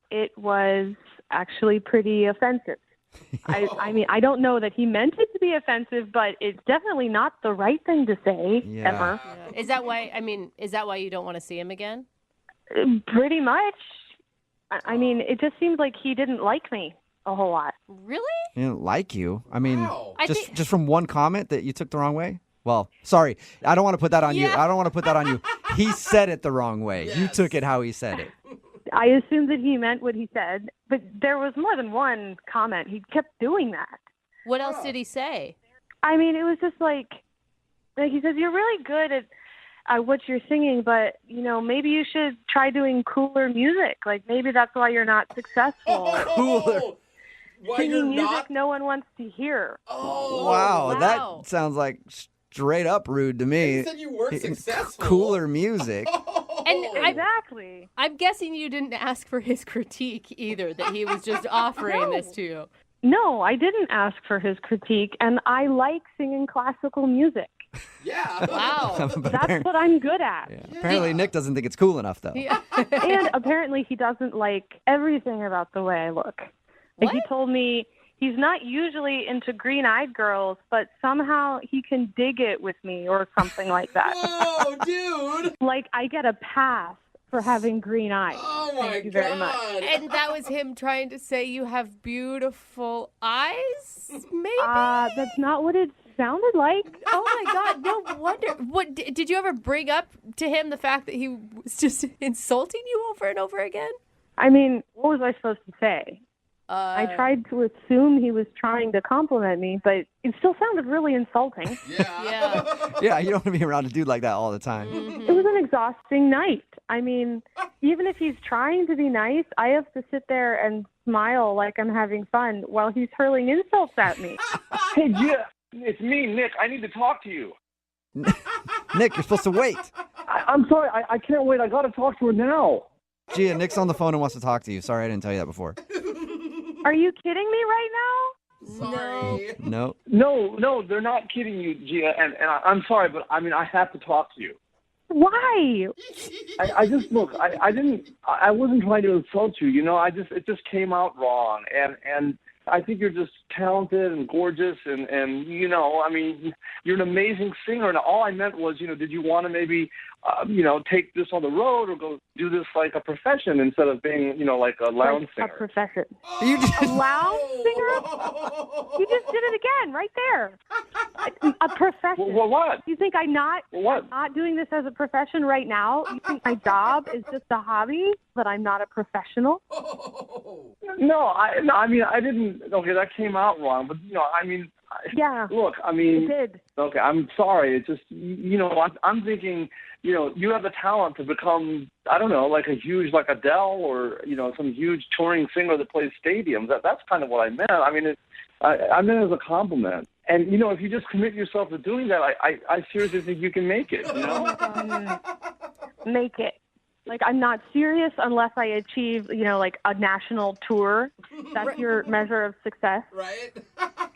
It was actually pretty offensive. I mean, I don't know that he meant it to be offensive, but it's definitely not the right thing to say, ever. Yeah. Is that why you don't want to see him again? Pretty much. I mean, it just seems like he didn't like me a whole lot. Really? He didn't like you. I mean, Wow. just from one comment that you took the wrong way? Well, sorry. I don't want to put that on you. I don't want to put that on you. He said it the wrong way. Yes. You took it how he said it. I assumed that he meant what he said, but there was more than one comment. He kept doing that. What else did he say? I mean, it was just like he says, you're really good at what you're singing, but, maybe you should try doing cooler music. Like, maybe that's why you're not successful. Cooler. Why Singing you're music not? no one wants to hear. Oh. Wow, that sounds like straight up rude to me. You said you weren't successful. Cooler music. And Exactly. I'm guessing you didn't ask for his critique either, that he was just offering this to you. No, I didn't ask for his critique, and I like singing classical music. Yeah. Wow. That's what I'm good at. Yeah. Apparently, Nick doesn't think it's cool enough, though. Yeah. And apparently he doesn't like everything about the way I look. Like, he told me he's not usually into green-eyed girls, but somehow he can dig it with me or something like that. Whoa, dude. Like, I get a pass for having green eyes. Oh, my Thank you very much. God. And that was him trying to say you have beautiful eyes, maybe? That's not what it sounded like. Oh, my God. No wonder. What did you ever bring up to him the fact that he was just insulting you over and over again? I mean, what was I supposed to say? I tried to assume he was trying to compliment me, but it still sounded really insulting. Yeah. Yeah, you don't want to be around a dude like that all the time. It was an exhausting night. I mean, even if he's trying to be nice, I have to sit there and smile like I'm having fun while he's hurling insults at me. Hey, Gia, it's me, Nick. I need to talk to you. Nick, you're supposed to wait. I'm sorry. I can't wait. I got to talk to her now. Gia, Nick's on the phone and wants to talk to you. Sorry I didn't tell you that before. Are you kidding me right now? Sorry. No. No, they're not kidding you, Gia. And I'm sorry, but I mean, I have to talk to you. Why? I just look. I wasn't trying to insult you. You know, it just came out wrong. And I think you're just talented and gorgeous, and you know, I mean, you're an amazing singer. And all I meant was, you know, did you want to maybe, take this on the road or go do this like a profession instead of being, you know, like a lounge Like singer? a profession. You just, A lounge singer? You just did it again, right there. A profession. Well, what? You think I'm not doing this as a profession right now? You think my job is just a hobby, but I'm not a professional? No, I mean, I didn't. Okay, that came out wrong. But you know, I mean, Yeah. Look, I mean, It did. Okay, I'm sorry. It's just, you know, I'm thinking, you know, you have the talent to become, I don't know, like a huge, like Adele or, you know, some huge touring singer that plays stadiums. That's kind of what I meant. I mean, I meant it as a compliment. And, you know, if you just commit yourself to doing that, I seriously think you can make it, you know? Make it. Like, I'm not serious unless I achieve, you know, like a national tour. That's your measure of success. Right?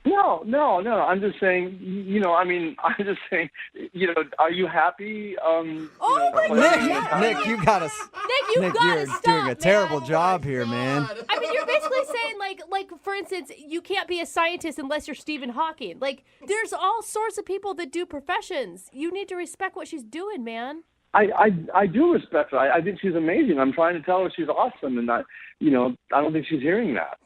No. I'm just saying, you know, I mean, I'm just saying, you know, are you happy? Nick, you gotta. Nick, you're stop, doing a man. terrible job here, man. I mean, you're basically saying, like, for instance, you can't be a scientist unless you're Stephen Hawking. Like, there's all sorts of people that do professions. You need to respect what she's doing, man. I do respect her. I think she's amazing. I'm trying to tell her she's awesome, and I don't think she's hearing that.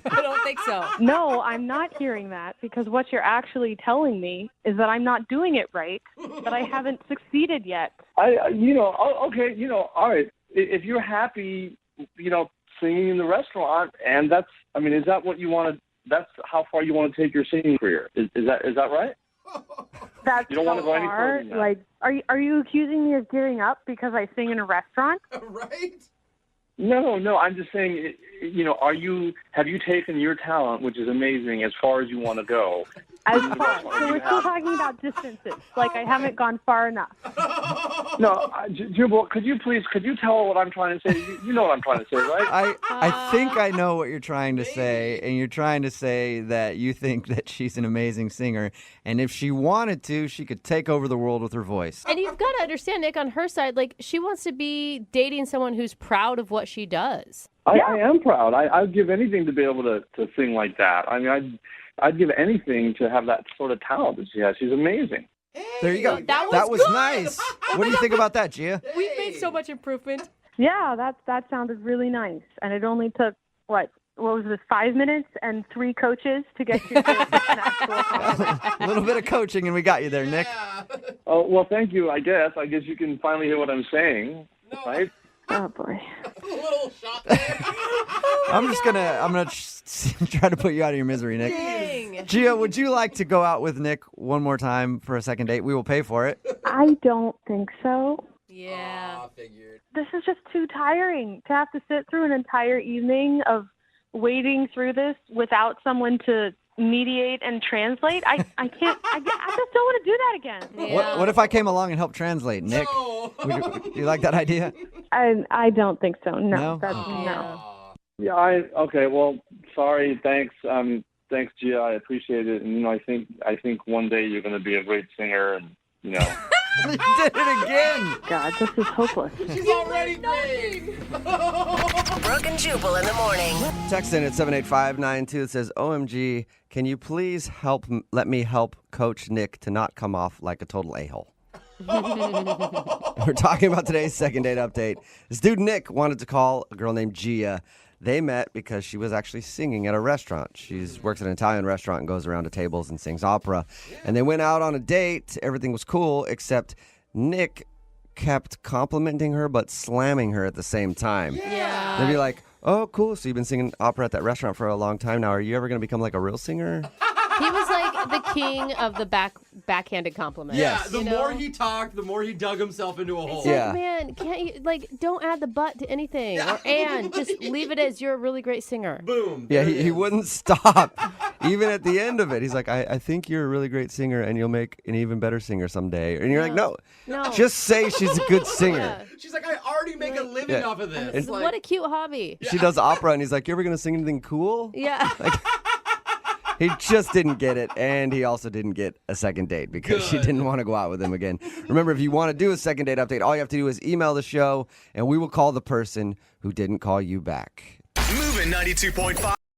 I don't think so. No, I'm not hearing that, because what you're actually telling me is that I'm not doing it right, that I haven't succeeded yet. Okay, you know, all right. If you're happy, you know, singing in the restaurant, and is that what you want to? That's how far you want to take your singing career. Is that right? That's you don't want to go any further than that. Like, are you accusing me of giving up because I sing in a restaurant? Right? No. I'm just saying, you know, have you taken your talent, which is amazing, as far as you want to go? As far. So we're still talking about distances. Like, I haven't gone far enough. No, Jubal, could you tell her what I'm trying to say? You know what I'm trying to say, right? I think I know what you're trying to say, and you're trying to say that you think that she's an amazing singer, and if she wanted to, she could take over the world with her voice. And you've got to understand, Nick, on her side, like, she wants to be dating someone who's proud of what she does. I am proud. I'd give anything to be able to sing like that. I mean, I'd give anything to have that sort of talent that she has. She's amazing. There you go. That was good. Nice. What do you think about that, Gia? We've made so much improvement. Yeah, that sounded really nice. And it only took, what was this, 5 minutes and 3 coaches to get you to an actual compliment. A little bit of coaching, and we got you there, Nick. Oh, well, thank you, I guess. I guess you can finally hear what I'm saying, right? Oh, boy. A little shot there. I'm gonna try to put you out of your misery, Nick. Dang. Gia, would you like to go out with Nick one more time for a second date? We will pay for it. I don't think so. Yeah. I figured. This is just too tiring to have to sit through an entire evening of wading through this without someone to mediate and translate. I can't. I just don't want to do that again. What if I came along and helped translate, Nick? Would you like that idea? I don't think so. No. No? Yeah, okay, well, sorry, thanks. Thanks, Gia. I appreciate it. And I think one day you're going to be a great singer, and You did it again. God, this is hopeless. She's already great. Brooke and Jubal in the morning. Text in at 78592. It says, OMG, can you please let me help Coach Nick to not come off like a total a-hole? We're talking about today's second date update. This dude, Nick, wanted to call a girl named Gia. They met because she was actually singing at a restaurant. She works at an Italian restaurant and goes around to tables and sings opera. And they went out on a date. Everything was cool, except Nick kept complimenting her but slamming her at the same time. Yeah. They'd be like, oh, cool. So you've been singing opera at that restaurant for a long time now. Are you ever going to become like a real singer? He was like the king of the backhanded compliments. Yeah, the more he talked, the more he dug himself into a hole. It's like, man, can't you, don't add the but to anything. Or and, just leave it as you're a really great singer. Boom. Yeah, he wouldn't stop. Even at the end of it, he's like, I think you're a really great singer and you'll make an even better singer someday. And you're like, no, just say she's a good singer. Yeah. She's like, I already make a living off of this. What a cute hobby. She does opera, and he's like, you ever going to sing anything cool? Yeah. He just didn't get it, and he also didn't get a second date because she didn't want to go out with him again. Remember, if you want to do a second date update, all you have to do is email the show, and we will call the person who didn't call you back. Moving 92.5.